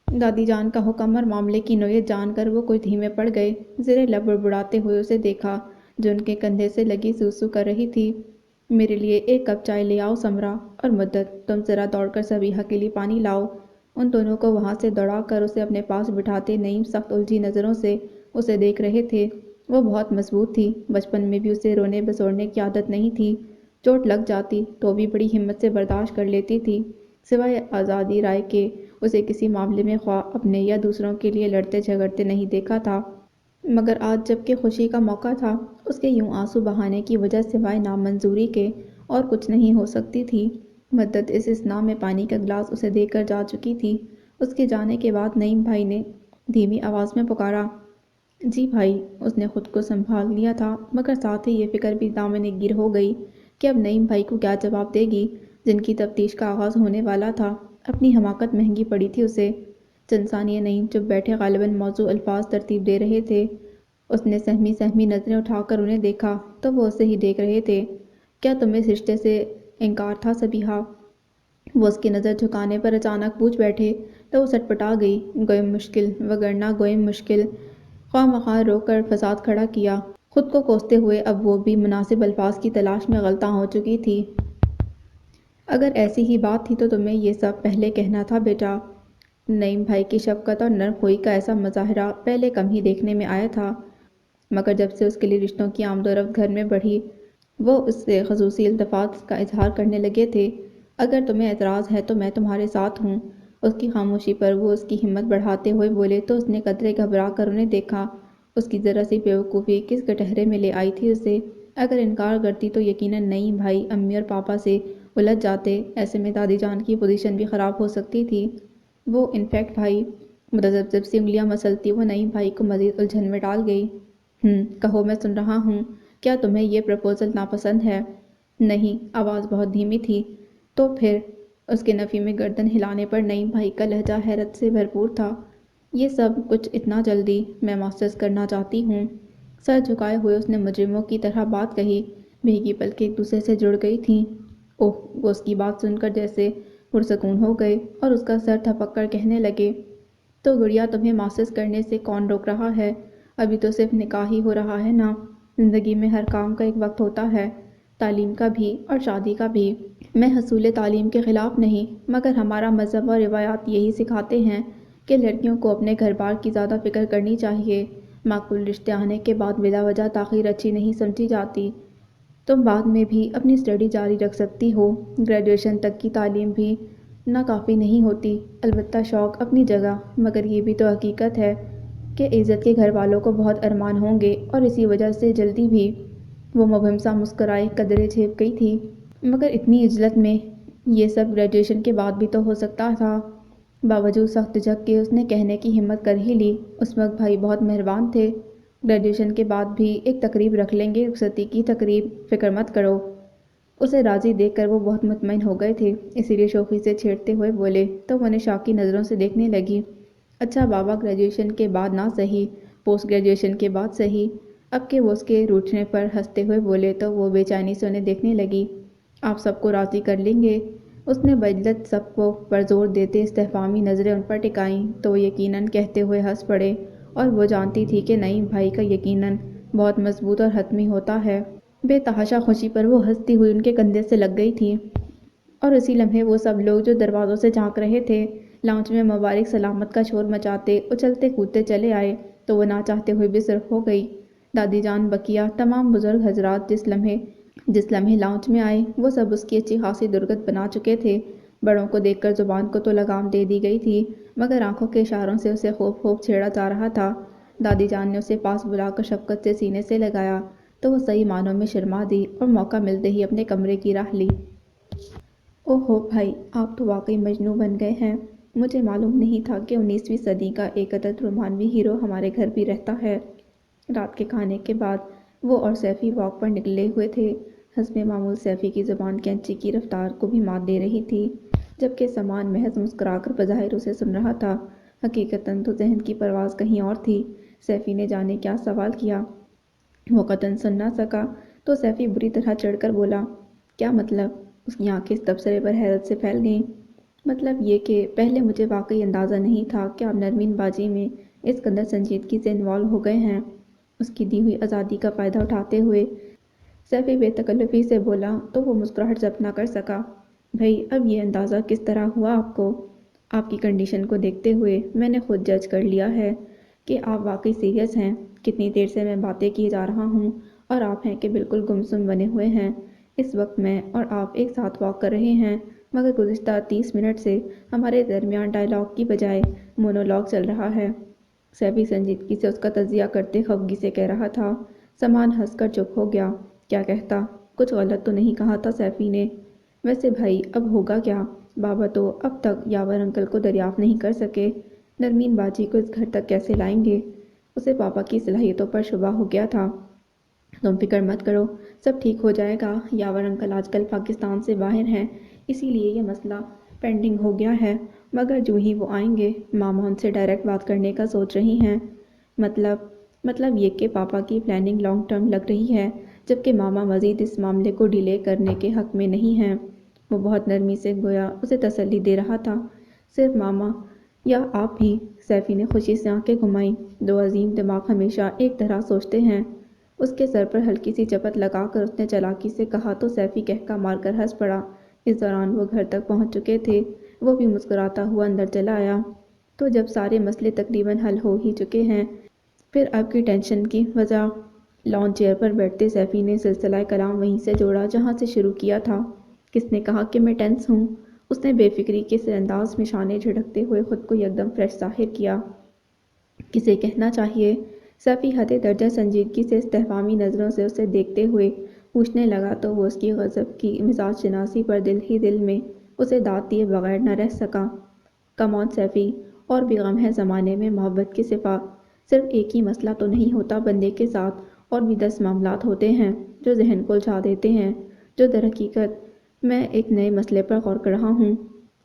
دادی جان کا حکم اور معاملے کی نوعیت جان کر وہ کچھ دھیمے پڑ گئے۔ زیر لب بڑبڑاتے ہوئے اسے دیکھا جو ان کے کندھے سے لگی سو کر رہی تھی۔ میرے لیے ایک کپ چائے لے آؤ سمرا، اور مدت تم ذرا دوڑ کر صبیحہ کے لیے پانی لاؤ۔ ان دونوں کو وہاں سے دوڑا کر اسے اپنے پاس بٹھاتے نعیم سخت الجھی نظروں سے اسے دیکھ رہے تھے۔ وہ بہت مضبوط تھی، بچپن میں بھی اسے رونے بسوڑنے کی عادت نہیں تھی۔ چوٹ لگ جاتی تو بھی بڑی ہمت سے برداشت کر لیتی تھی۔ سوائے آزادی رائے کے اسے کسی معاملے میں خواہ اپنے یا دوسروں کے لیے لڑتے جھگڑتے نہیں دیکھا تھا۔ مگر آج جب کہ خوشی کا موقع تھا، اس کے یوں آنسو بہانے کی وجہ سوائے نامنظوری کے اور کچھ نہیں ہو سکتی تھی۔ مدت اس استثناء میں پانی کا گلاس اسے دے کر جا چکی تھی۔ اس کے جانے کے بعد نعیم بھائی نے دھیمی آواز میں پکارا، جی بھائی۔ اس نے خود کو سنبھال لیا تھا، مگر ساتھ ہی یہ فکر بھی دامن گیر ہو گئی کہ اب نعیم بھائی کو کیا جواب دے گی جن کی تفتیش کا آغاز ہونے والا تھا۔ اپنی حماقت مہنگی پڑی تھی اسے۔ چند ثانیے نعیم چپ بیٹھے غالباً موزوں الفاظ ترتیب دے رہے تھے۔ اس نے سہمی نظریں اٹھا کر انہیں دیکھا تو وہ اسے ہی دیکھ رہے تھے۔ کیا تمہیں اس رشتے سے انکار تھا صبیحہ؟ وہ اس کی نظر جھکانے پر اچانک پوچھ بیٹھے تو وہ سٹپٹا گئی۔ گوئم مشکل، وگرنہ گوئم مشکل۔ خواہ مخواہ رو کر فساد کھڑا کیا۔ خود کو کوستے ہوئے اب وہ بھی مناسب الفاظ کی تلاش میں غلطاں ہو چکی تھی۔ اگر ایسی ہی بات تھی تو تمہیں یہ سب پہلے کہنا تھا بیٹا۔ نعیم بھائی کی شفقت اور نرم خوئی کا ایسا مظاہرہ پہلے کم ہی دیکھنے میں آیا تھا، مگر جب سے اس کے لیے رشتوں کی آمد و رفت گھر میں بڑھی، وہ اس سے خصوصی التفات کا اظہار کرنے لگے تھے۔ اگر تمہیں اعتراض ہے تو میں تمہارے ساتھ ہوں۔ اس کی خاموشی پر وہ اس کی ہمت بڑھاتے ہوئے بولے تو اس نے قدرے گھبرا کر انہیں دیکھا۔ اس کی ذرا سی بے وقوفی کس گٹھرے میں لے آئی تھی اسے۔ اگر انکار کرتی تو یقیناً نعیم بھائی امی اور پاپا سے الجھ جاتے، ایسے میں دادی جان کی پوزیشن بھی خراب ہو سکتی تھی۔ وہ انفیکٹ بھائی، متذبذب سی انگلیاں مسلتی وہ نعیم بھائی کو مزید الجھن میں ڈال گئی۔ کہو، میں سن رہا ہوں۔ کیا تمہیں یہ پرپوزل ناپسند ہے؟ نہیں، آواز بہت دھیمی تھی۔ تو پھر؟ اس کے نفی میں گردن ہلانے پر نعیم بھائی کا لہجہ حیرت سے بھرپور تھا۔ یہ سب کچھ اتنا جلدی؟ میں ماسٹرز کرنا چاہتی ہوں۔ سر جھکائے ہوئے اس نے مجرموں کی طرح بات کہی۔ بھیگی پلکیں ایک دوسرے سے جڑ گئی تھیں۔ اوہ! وہ اس کی بات سن کر جیسے پرسکون ہو گئے اور اس کا سر تھپک کر کہنے لگے، تو گڑیا تمہیں ماسٹرز کرنے سے کون روک رہا ہے؟ ابھی تو صرف نکاح ہی ہو رہا ہے نا۔ زندگی میں ہر کام کا ایک وقت ہوتا ہے، تعلیم کا بھی اور شادی کا بھی۔ میں حصول تعلیم کے خلاف نہیں، مگر ہمارا مذہب اور روایات یہی سکھاتے ہیں کہ لڑکیوں کو اپنے گھر بار کی زیادہ فکر کرنی چاہیے۔ معقول رشتے آنے کے بعد بلا وجہ تاخیر اچھی نہیں سمجھی جاتی۔ تم بعد میں بھی اپنی اسٹڈی جاری رکھ سکتی ہو۔ گریجویشن تک کی تعلیم بھی ناکافی نہیں ہوتی۔ البتہ شوق اپنی جگہ، مگر یہ بھی تو حقیقت ہے کہ عزت کے گھر والوں کو بہت ارمان ہوں گے اور اسی وجہ سے جلدی بھی۔ وہ مبہم سا مسکرائی، قدرے جھیپ گئی تھی۔ مگر اتنی عجلت میں یہ سب گریجویشن کے بعد بھی تو ہو سکتا تھا۔ باوجود سخت جھک کے اس نے کہنے کی ہمت کر ہی لی، اس وقت بھائی بہت مہربان تھے۔ گریجویشن کے بعد بھی ایک تقریب رکھ لیں گے، رخصتی کی تقریب، فکر مت کرو۔ اسے راضی دیکھ کر وہ بہت مطمئن ہو گئے تھے، اسی لیے شوخی سے چھیڑتے ہوئے بولے تو وہ انہیں شاکی نظروں سے دیکھنے لگی۔ اچھا بابا، گریجویشن کے بعد نہ سہی، پوسٹ گریجویشن کے بعد سہی۔ اب کہ وہ اس کے روٹھنے پر ہنستے ہوئے بولے تو وہ بے چینی سے انہیں دیکھنے لگی۔ آپ سب کو راضی کر لیں گے؟ اس نے بجلت سب کو پر زور دیتے استفہامی نظریں ان پر ٹکائیں تو وہ یقیناً کہتے ہوئے ہنس پڑے، اور وہ جانتی تھی کہ نئی بھائی کا یقیناً بہت مضبوط اور حتمی ہوتا ہے۔ بے تحاشا خوشی پر وہ ہنستی ہوئی ان کے کندھے سے لگ گئی تھی، اور اسی لمحے وہ سب لوگ جو دروازوں سے جھانک رہے تھے لاؤنج میں مبارک سلامت کا شور مچاتے اچھلتے کودتے چلے آئے تو وہ نہ چاہتے ہوئے بھی صرف ہو گئی۔ دادی جان، بقیہ تمام بزرگ حضرات جس لمحے لاؤنج میں آئے وہ سب اس کی اچھی خاصی درگت بنا چکے تھے۔ بڑوں کو دیکھ کر زبان کو تو لگام دے دی گئی تھی، مگر آنکھوں کے اشاروں سے اسے خوب خوب چھیڑا جا رہا تھا۔ دادی جان نے اسے پاس بلا کر شفقت سے سینے سے لگایا تو وہ صحیح معنوں میں شرما دی اور موقع ملتے ہی اپنے کمرے کی راہ لی۔ اوہو بھائی، آپ تو واقعی مجنوں بن گئے ہیں۔ مجھے معلوم نہیں تھا کہ 19ویں صدی کا ایک عدد رومانوی ہیرو ہمارے گھر بھی رہتا ہے۔ رات کے کھانے کے بعد وہ اور سیفی واک پر نکلے ہوئے تھے۔ حسب معمول سیفی کی زبان کینچی کی رفتار کو بھی مات دے رہی تھی، جبکہ سامان محض مسکرا کر بظاہر اسے سن رہا تھا، حقیقتاً تو ذہن کی پرواز کہیں اور تھی۔ سیفی نے جانے کیا سوال کیا، وہ قطعاً سن نہ سکا، تو سیفی بری طرح چڑھ کر بولا، کیا مطلب؟ اس کی آنکھیں اس تبصرے پر حیرت سے پھیل گئیں۔ مطلب یہ کہ پہلے مجھے واقعی اندازہ نہیں تھا کہ آپ نرمین باجی میں اس قدر سنجیدگی سے انوالو ہو گئے ہیں۔ اس کی دی ہوئی آزادی کا فائدہ اٹھاتے ہوئے سیفی بے تکلفی سے بولا تو وہ مسکراہٹ ضبط نہ کر سکا۔ بھئی، اب یہ اندازہ کس طرح ہوا آپ کو؟ آپ کی کنڈیشن کو دیکھتے ہوئے میں نے خود جج کر لیا ہے کہ آپ واقعی سیریس ہیں۔ کتنی دیر سے میں باتیں کیے جا رہا ہوں اور آپ ہیں کہ بالکل گمسم بنے ہوئے ہیں۔ اس وقت میں اور آپ ایک ساتھ واک کر رہے ہیں، مگر گزشتہ 30 منٹ سے ہمارے درمیان ڈائیلاگ کی بجائے مونولاگ چل رہا ہے۔ سیفی سنجیدگی سے اس کا تجزیہ کرتے خفگی سے کہہ رہا تھا۔ سامان ہنس کر چپ ہو گیا۔ کیا کہتا؟ کچھ غلط تو نہیں کہا تھا سیفی نے؟ ویسے بھائی، اب ہوگا کیا؟ بابا تو اب تک یاور انکل کو دریافت نہیں کر سکے، نرمین باجی کو اس گھر تک کیسے لائیں گے؟ اسے پاپا کی صلاحیتوں پر شبہ ہو گیا تھا۔ تم فکر مت کرو، سب ٹھیک ہو جائے گا۔ یاور انکل آج کل پاکستان سے باہر ہیں، اسی لیے یہ مسئلہ پینڈنگ ہو گیا ہے، مگر جو ہی وہ آئیں گے ماما ان سے ڈائریکٹ بات کرنے کا سوچ رہی ہیں۔ مطلب یہ کہ پاپا کی پلاننگ لانگ ٹرم لگ رہی ہے، جبکہ ماما مزید اس معاملے کو ڈیلے کرنے کے حق میں نہیں ہیں۔ وہ بہت نرمی سے گویا اسے تسلی دے رہا تھا۔ صرف ماما یا آپ بھی؟ سیفی نے خوشی سے آنکھیں گھمائیں۔ دو عظیم دماغ ہمیشہ ایک طرح سوچتے ہیں۔ اس کے سر پر ہلکی سی چپت لگا کر اس نے چالاکی سے کہا تو سیفی کہکا مار کر ہنس پڑا۔ اس دوران وہ گھر تک پہنچ چکے تھے۔ وہ بھی مسکراتا ہوا اندر چلا آیا۔ تو جب سارے مسئلے تقریباً حل ہو ہی چکے ہیں، پھر اب کی ٹینشن کی وجہ؟ لان چیئر پر بیٹھتے سیفی نے سلسلہ کلام وہیں سے جوڑا جہاں سے شروع کیا تھا۔ کس نے کہا کہ میں ٹینس ہوں؟ اس نے بے فکری کے سے انداز میں شانے جھٹکتے ہوئے خود کو یکدم فریش ظاہر کیا۔ کسے کہنا چاہیے؟ سیفی حد درجہ سنجیدگی سے استفہامی نظروں سے اسے دیکھتے ہوئے پوچھنے لگا تو وہ اس کی غضب کی مزاج شناسی پر دل ہی دل میں اسے داد دیے بغیر نہ رہ سکا۔ کم آن سیفی، اور بھی غم ہے زمانے میں محبت کے سوا۔ صرف ایک ہی مسئلہ تو نہیں ہوتا بندے کے ساتھ، اور بھی 10 معاملات ہوتے ہیں جو ذہن کو الجھا دیتے ہیں۔ جو در حقیقت میں ایک نئے مسئلے پر غور کر رہا ہوں۔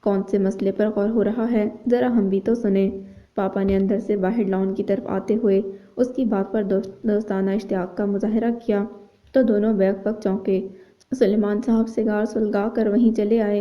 کون سے مسئلے پر غور ہو رہا ہے؟ ذرا ہم بھی تو سنیں۔ پاپا نے اندر سے باہر لان کی طرف آتے ہوئے اس کی بات پر دوستانہ اشتیاق کا مظاہرہ کیا تو دونوں بیک وقت چونکے۔ سلیمان صاحب سگار سلگا کر وہیں چلے آئے۔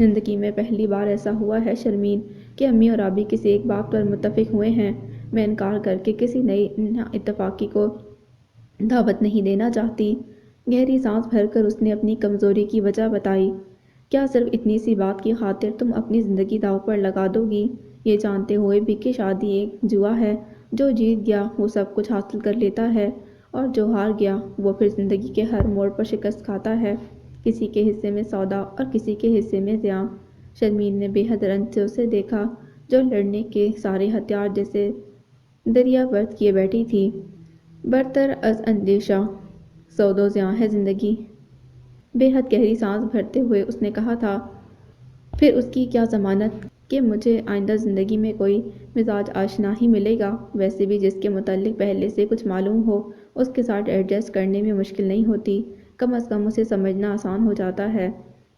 زندگی میں پہلی بار ایسا ہوا ہے شرمین کہ امی اور ابی کسی ایک بات پر متفق ہوئے ہیں۔ میں انکار کر کے کسی نئی اتفاقی کو دعوت نہیں دینا چاہتی۔ گہری سانس بھر کر اس نے اپنی کمزوری کی وجہ بتائی۔ کیا صرف اتنی سی بات کی خاطر تم اپنی زندگی داؤ پر لگا دو گی، یہ جانتے ہوئے بھی کہ شادی ایک جوا ہے، جو جیت گیا وہ سب کچھ حاصل کر لیتا ہے اور جو ہار گیا وہ پھر زندگی کے ہر موڑ پر شکست کھاتا ہے، کسی کے حصے میں سودا اور کسی کے حصے میں زیاں۔ شرمین نے بے حد رنج سے اسے دیکھا، جو لڑنے کے سارے ہتھیار جیسے دریا برد کیے بیٹھی تھی۔ برتر از اندیشہ سود و زیاں ہے زندگی۔ بے حد گہری سانس بھرتے ہوئے اس نے کہا تھا، پھر اس کی کیا ضمانت کہ مجھے آئندہ زندگی میں کوئی مزاج آشنا ہی ملے گا؟ ویسے بھی جس کے متعلق پہلے سے کچھ معلوم ہو اس کے ساتھ ایڈجسٹ کرنے میں مشکل نہیں ہوتی، کم از کم اسے سمجھنا آسان ہو جاتا ہے۔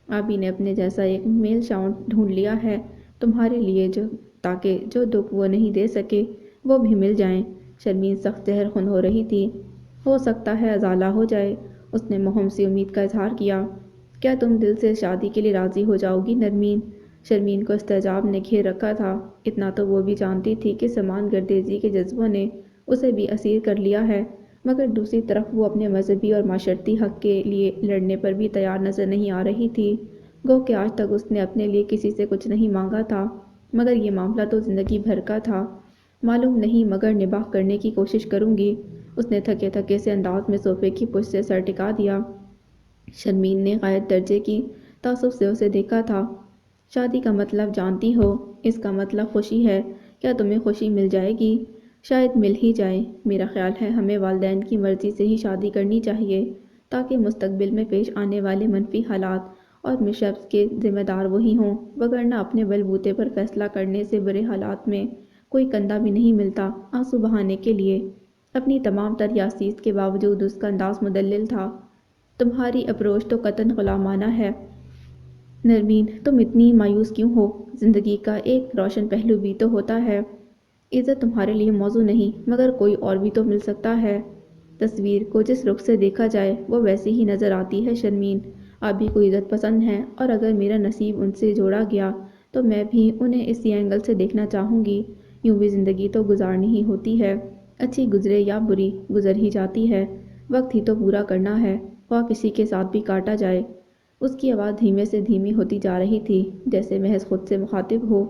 آبی نے اپنے جیسا ایک میل شاؤنٹ ڈھونڈ لیا ہے تمہارے لیے، تاکہ جو دکھ وہ نہیں دے سکے وہ بھی مل جائیں۔ شرمین سخت زہر خون ہو رہی تھی۔ ہو سکتا ہے ازالہ ہو جائے، اس نے مہم سی امید کا اظہار کیا۔ کیا تم دل سے شادی کے لیے راضی ہو جاؤ گی نرمین؟ شرمین کو استعجاب نے گھیر رکھا تھا۔ اتنا تو وہ بھی جانتی تھی کہ سمان گردیزی کے جذبوں نے اسے بھی اسیر کر لیا ہے، مگر دوسری طرف وہ اپنے مذہبی اور معاشرتی حق کے لیے لڑنے پر بھی تیار نظر نہیں آ رہی تھی۔ گو کہ آج تک اس نے اپنے لیے کسی سے کچھ نہیں مانگا تھا، مگر یہ معاملہ تو زندگی بھر کا تھا۔ معلوم نہیں، مگر نباہ کرنے کی کوشش کروں گی۔ اس نے تھکے تھکے سے انداز میں صوفے کی پشت سے سر ٹکا دیا۔ شرمین نے غائب درجے کی تعصب سے اسے دیکھا تھا۔ شادی کا مطلب جانتی ہو؟ اس کا مطلب خوشی ہے۔ کیا تمہیں خوشی مل جائے گی؟ شاید مل ہی جائے۔ میرا خیال ہے ہمیں والدین کی مرضی سے ہی شادی کرنی چاہیے، تاکہ مستقبل میں پیش آنے والے منفی حالات اور مشابہت کے ذمہ دار وہی ہوں، وگرنہ اپنے بل بوتے پر فیصلہ کرنے سے برے حالات میں کوئی کندھا بھی نہیں ملتا آنسو بہانے کے لیے۔ اپنی تمام تر یاسیت کے باوجود اس کا انداز مدلل تھا۔ تمہاری اپروچ تو قطعاً غلامانہ ہے نرمین، تم اتنی مایوس کیوں ہو؟ زندگی کا ایک روشن پہلو بھی تو ہوتا ہے۔ عزت تمہارے لیے موضوع نہیں، مگر کوئی اور بھی تو مل سکتا ہے۔ تصویر کو جس رخ سے دیکھا جائے وہ ویسی ہی نظر آتی ہے شرمین۔ ابھی کو عزت پسند ہے، اور اگر میرا نصیب ان سے جوڑا گیا تو میں بھی انہیں اسی اینگل سے دیکھنا چاہوں گی۔ یوں بھی زندگی تو گزارنی ہی ہوتی ہے، اچھی گزرے یا بری، گزر ہی جاتی ہے۔ وقت ہی تو پورا کرنا ہے، خواہ کسی کے ساتھ بھی کاٹا جائے۔ اس کی آواز دھیمے سے دھیمی ہوتی جا رہی تھی، جیسے محض خود سے مخاطب ہو۔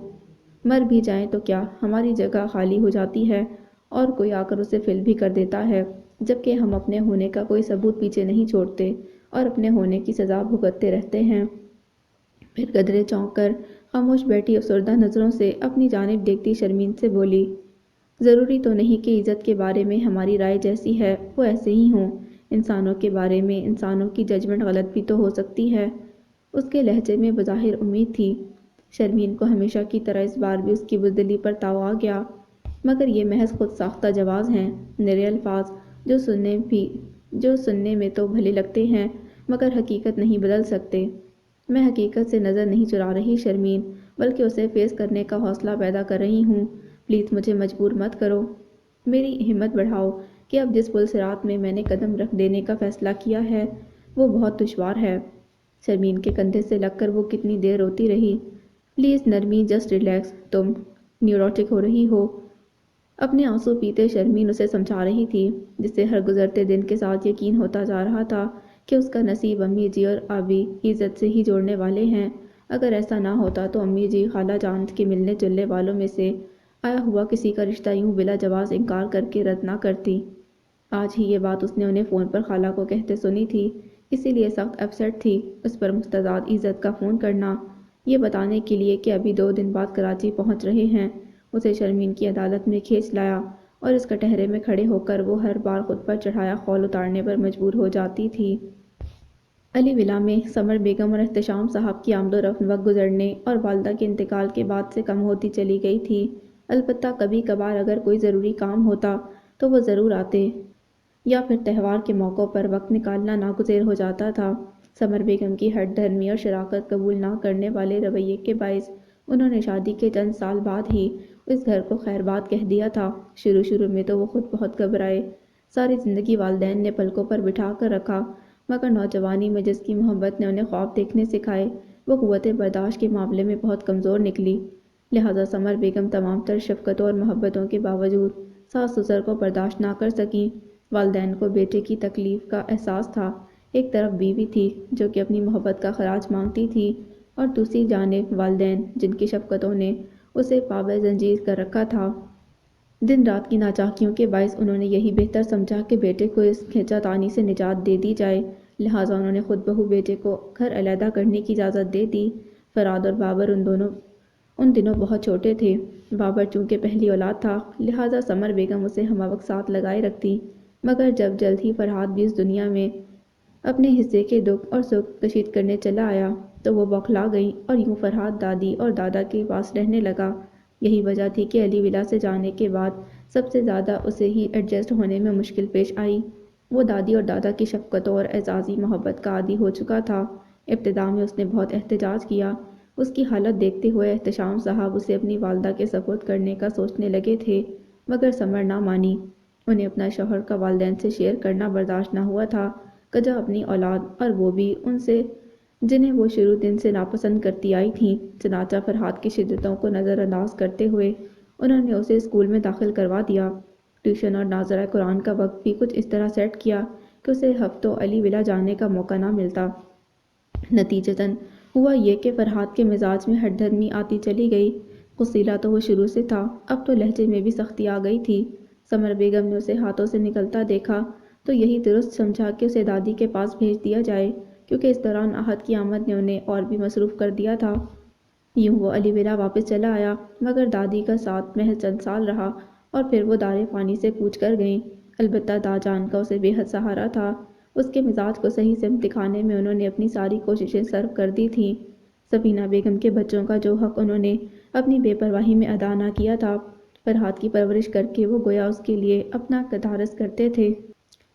مر بھی جائیں تو کیا، ہماری جگہ خالی ہو جاتی ہے اور کوئی آ کر اسے فل بھی کر دیتا ہے، جبکہ ہم اپنے ہونے کا کوئی ثبوت پیچھے نہیں چھوڑتے اور اپنے ہونے کی سزا بھگتتے رہتے ہیں۔ پھر قدرے چونک کر خاموش بیٹھی افسردہ نظروں سے اپنی جانب دیکھتی شرمین سے بولی، ضروری تو نہیں کہ عزت کے بارے میں ہماری رائے جیسی ہے وہ ایسے ہی ہوں۔ انسانوں کے بارے میں انسانوں کی ججمنٹ غلط بھی تو ہو سکتی ہے۔ اس کے لہجے میں بظاہر امید تھی۔ شرمین کو ہمیشہ کی طرح اس بار بھی اس کی بزدلی پر تاؤ آ گیا، مگر یہ محض خود ساختہ جواز ہیں، نرے الفاظ جو سننے میں تو بھلے لگتے ہیں مگر حقیقت نہیں بدل سکتے۔ میں حقیقت سے نظر نہیں چرا رہی شرمین، بلکہ اسے فیس کرنے کا حوصلہ پیدا کر رہی ہوں۔ پلیز مجھے مجبور مت کرو، میری ہمت بڑھاؤ کہ اب جس پل صراط میں میں نے قدم رکھ دینے کا فیصلہ کیا ہے وہ بہت دشوار ہے۔ شرمین کے کندھے سے لگ کر وہ کتنی دیر روتی رہی۔ پلیز نرمی، جسٹ ریلیکس، تم نیوروٹک ہو رہی ہو۔ اپنے آنسو پیتے شرمین اسے سمجھا رہی تھی، جسے ہر گزرتے دن کے ساتھ یقین ہوتا جا رہا تھا کہ اس کا نصیب امی جی اور ابی عزت سے ہی جوڑنے والے ہیں۔ اگر ایسا نہ ہوتا تو امی جی خالہ جان کے ملنے جلنے والوں میں سے آیا ہوا کسی کا رشتہ یوں بلا جواز انکار کر کے رد نہ کرتی۔ آج ہی یہ بات اس نے انہیں فون پر خالہ کو کہتے سنی تھی، اسی لیے سخت اپسیٹ تھی۔ اس پر مستعد عزت کا فون کرنا، یہ بتانے کے لیے کہ ابھی 2 دن بعد کراچی پہنچ رہے ہیں، اسے شرمین کی عدالت میں کھینچ لایا، اور اس کٹہرے میں کھڑے ہو کر وہ ہر بار خود پر چڑھایا خول اتارنے پر مجبور ہو جاتی تھی۔ علی ولا میں سمر بیگم اور احتشام صاحب کی آمد و رفت وقت گزرنے اور والدہ کے انتقال کے بعد سے کم ہوتی چلی گئی تھی۔ البتہ کبھی کبھار اگر کوئی ضروری کام ہوتا تو وہ ضرور آتے، یا پھر تہوار کے موقعوں پر وقت نکالنا ناگزیر ہو جاتا تھا۔ سمر بیگم کی ہٹ دھرمی اور شراکت قبول نہ کرنے والے رویے کے باعث انہوں نے شادی کے چند سال بعد ہی اس گھر کو خیر باد کہہ دیا تھا۔ شروع میں تو وہ خود بہت گھبرائے، ساری زندگی والدین نے پلکوں پر بٹھا کر رکھا، مگر نوجوانی میں جس کی محبت نے انہیں خواب دیکھنے سکھائے، وہ قوت برداشت کے معاملے میں بہت کمزور نکلی، لہٰذا سمر بیگم تمام تر شفقتوں اور محبتوں کے باوجود ساس سسر کو برداشت نہ کر سکیں۔ والدین کو بیٹے کی تکلیف کا احساس تھا، ایک طرف بیوی تھی جو کہ اپنی محبت کا خراج مانگتی تھی، اور دوسری جانب والدین جن کی شفقتوں نے اسے پابند زنجیر کر رکھا تھا۔ دن رات کی ناچاکیوں کے باعث انہوں نے یہی بہتر سمجھا کہ بیٹے کو اس کھینچا تانی سے نجات دے دی جائے، لہٰذا انہوں نے خود بہو بیٹے کو گھر علیحدہ کرنے کی اجازت دے دی۔ فرہاد اور بابر ان دنوں بہت چھوٹے تھے۔ بابر چونکہ پہلی اولاد تھا، لہٰذا سمر بیگم اسے ہمہ وقت ساتھ لگائے رکھتی، مگر جب جلد ہی فرہاد بھی اس دنیا میں اپنے حصے کے دکھ اور سکھ کشید کرنے چلا آیا تو وہ بوکھلا گئی، اور یوں فرہاد دادی اور دادا کے پاس رہنے لگا۔ یہی وجہ تھی کہ علی ولا سے جانے کے بعد سب سے زیادہ اسے ہی ایڈجسٹ ہونے میں مشکل پیش آئی۔ وہ دادی اور دادا کی شفقتوں اور اعزازی محبت کا عادی ہو چکا تھا۔ ابتدا میں اس نے بہت احتجاج کیا، اس کی حالت دیکھتے ہوئے احتشام صاحب اسے اپنی والدہ کے سپرد کرنے کا سوچنے لگے تھے، مگر سمر نہ مانی۔ انہیں اپنا شوہر کا والدین سے شیئر کرنا برداشت نہ ہوا تھا، کجا اپنی اولاد، اور وہ بھی ان سے جنہیں وہ شروع دن سے ناپسند کرتی آئی تھیں۔ چنانچہ فرہاد کی شدتوں کو نظر انداز کرتے ہوئے انہوں نے اسے اسکول میں داخل کروا دیا۔ ٹیوشن اور ناظرہ قرآن کا وقت بھی کچھ اس طرح سیٹ کیا کہ اسے ہفتوں علی ولا جانے کا موقع نہ ملتا۔ نتیجتاً ہوا یہ کہ فرہاد کے مزاج میں ہٹ دھرمی آتی چلی گئی۔ غصیلا تو وہ شروع سے تھا، اب تو لہجے میں بھی سختی آ گئی تھی۔ سمر بیگم نے اسے ہاتھوں سے نکلتا دیکھا تو یہی درست سمجھا کہ اسے دادی کے پاس بھیج دیا جائے، کیونکہ اس دوران احد کی آمد نے انہیں اور بھی مصروف کر دیا تھا۔ یوں وہ علی ولا واپس چلا آیا، مگر دادی کا ساتھ محض چند سال رہا اور پھر وہ دار فانی سے کوچ کر گئیں۔ البتہ داجان کا اسے بے حد سہارا تھا، اس کے مزاج کو صحیح سمت دکھانے میں انہوں نے اپنی ساری کوششیں صرف کر دی تھیں۔ سفینہ بیگم کے بچوں کا جو حق انہوں نے اپنی بے پرواہی میں ادا نہ کیا تھا، فرہاد کی پرورش کر کے وہ گویا اس کے لیے اپنا تدارس کرتے تھے۔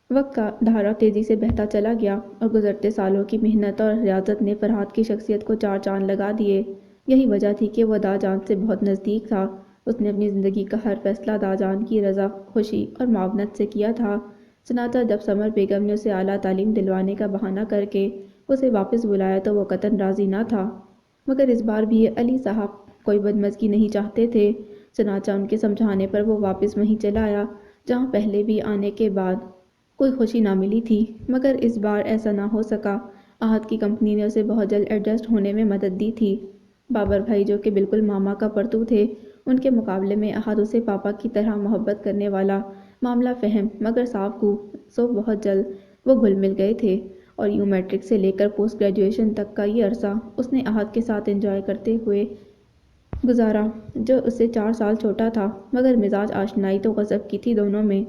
وقت کا دھارا تیزی سے بہتا چلا گیا، اور گزرتے سالوں کی محنت اور ریاضت نے فرہاد کی شخصیت کو چار چاند لگا دیے۔ یہی وجہ تھی کہ وہ داجان سے بہت نزدیک تھا۔ اس نے اپنی زندگی کا ہر فیصلہ داجان کی رضا خوشی اور معاونت سے کیا تھا۔ چنانچہ جب سمر بیگم نے اسے اعلیٰ تعلیم دلوانے کا بہانہ کر کے اسے واپس بلایا تو وہ قطعاً راضی نہ تھا، مگر اس بار بھی علی صاحب کوئی بدمزگی نہیں چاہتے تھے۔ چنانچہ ان کے سمجھانے پر وہ واپس وہیں چلا آیا جہاں پہلے بھی آنے کے بعد کوئی خوشی نہ ملی تھی، مگر اس بار ایسا نہ ہو سکا۔ احد کی کمپنی نے اسے بہت جلد ایڈجسٹ ہونے میں مدد دی تھی۔ بابر بھائی جو کہ بالکل ماما کا پرتو تھے، ان کے مقابلے میں احد اسے پاپا کی طرح محبت کرنے والا، معاملہ فہم مگر صاف گو، سو بہت جلد وہ گھل مل گئے تھے، اور یوں میٹرک سے لے کر پوسٹ گریجویشن تک کا یہ عرصہ اس نے احد کے ساتھ انجوائے کرتے ہوئے گزارا، جو اس سے 4 سال چھوٹا تھا، مگر مزاج آشنائی تو غضب کی تھی دونوں میں۔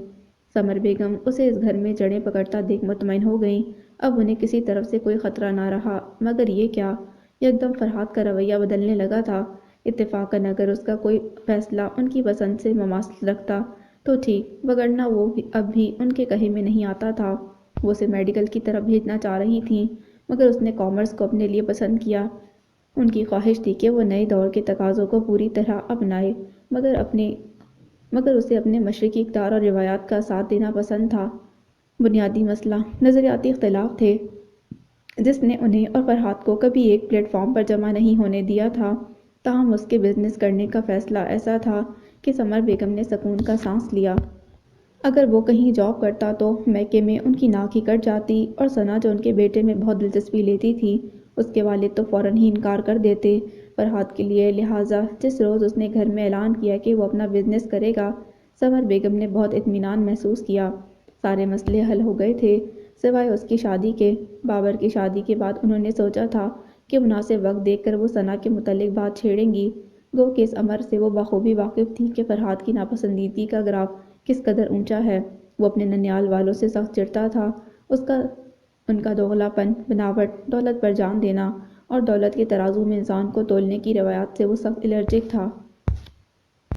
سمر بیگم اسے اس گھر میں جڑیں پکڑتا دیکھ مطمئن ہو گئیں۔ اب انہیں کسی طرف سے کوئی خطرہ نہ رہا، مگر یہ کیا، یکدم فرہاد کا رویہ بدلنے لگا تھا۔ اتفاقاً اگر اس کا کوئی فیصلہ ان کی پسند سے مماثلت رکھتا تو ٹھیک، وگرنہ وہ اب بھی ان کے کہے میں نہیں آتا تھا۔ وہ اسے میڈیکل کی طرف بھیجنا چاہ رہی تھیں، مگر اس نے کامرس کو اپنے لیے پسند کیا۔ ان کی خواہش تھی کہ وہ نئے دور کے تقاضوں کو پوری طرح اپنائے، مگر اسے اپنے مشرقی اقدار اور روایات کا ساتھ دینا پسند تھا۔ بنیادی مسئلہ نظریاتی اختلاف تھے، جس نے انہیں اور فرہاد کو کبھی ایک پلیٹ فارم پر جمع نہیں ہونے دیا تھا۔ تاہم اس کے بزنس کرنے کا فیصلہ ایسا تھا کہ سمر بیگم نے سکون کا سانس لیا۔ اگر وہ کہیں جاب کرتا تو میکے میں ان کی ناک ہی کٹ جاتی، اور ثنا جو ان کے بیٹے میں بہت دلچسپی لیتی تھی، اس کے والد تو فوراً ہی انکار کر دیتے فرہاد کے لیے۔ لہٰذا جس روز اس نے گھر میں اعلان کیا کہ وہ اپنا بزنس کرے گا، سمر بیگم نے بہت اطمینان محسوس کیا۔ سارے مسئلے حل ہو گئے تھے سوائے اس کی شادی کے۔ بابر کی شادی کے بعد انہوں نے سوچا تھا کہ مناسب وقت دیکھ کر وہ ثنا کے متعلق بات چھیڑیں گی، گو کہ اس امر سے وہ بخوبی واقف تھی کہ فرہاد کی ناپسندیدگی کا گراف کس قدر اونچا ہے۔ وہ اپنے ننیال والوں سے سخت چڑھتا تھا، ان کا دوغلا پن، بناوٹ، دولت پر جان دینا اور دولت کے ترازو میں انسان کو تولنے کی روایات سے وہ سخت الرجک تھا۔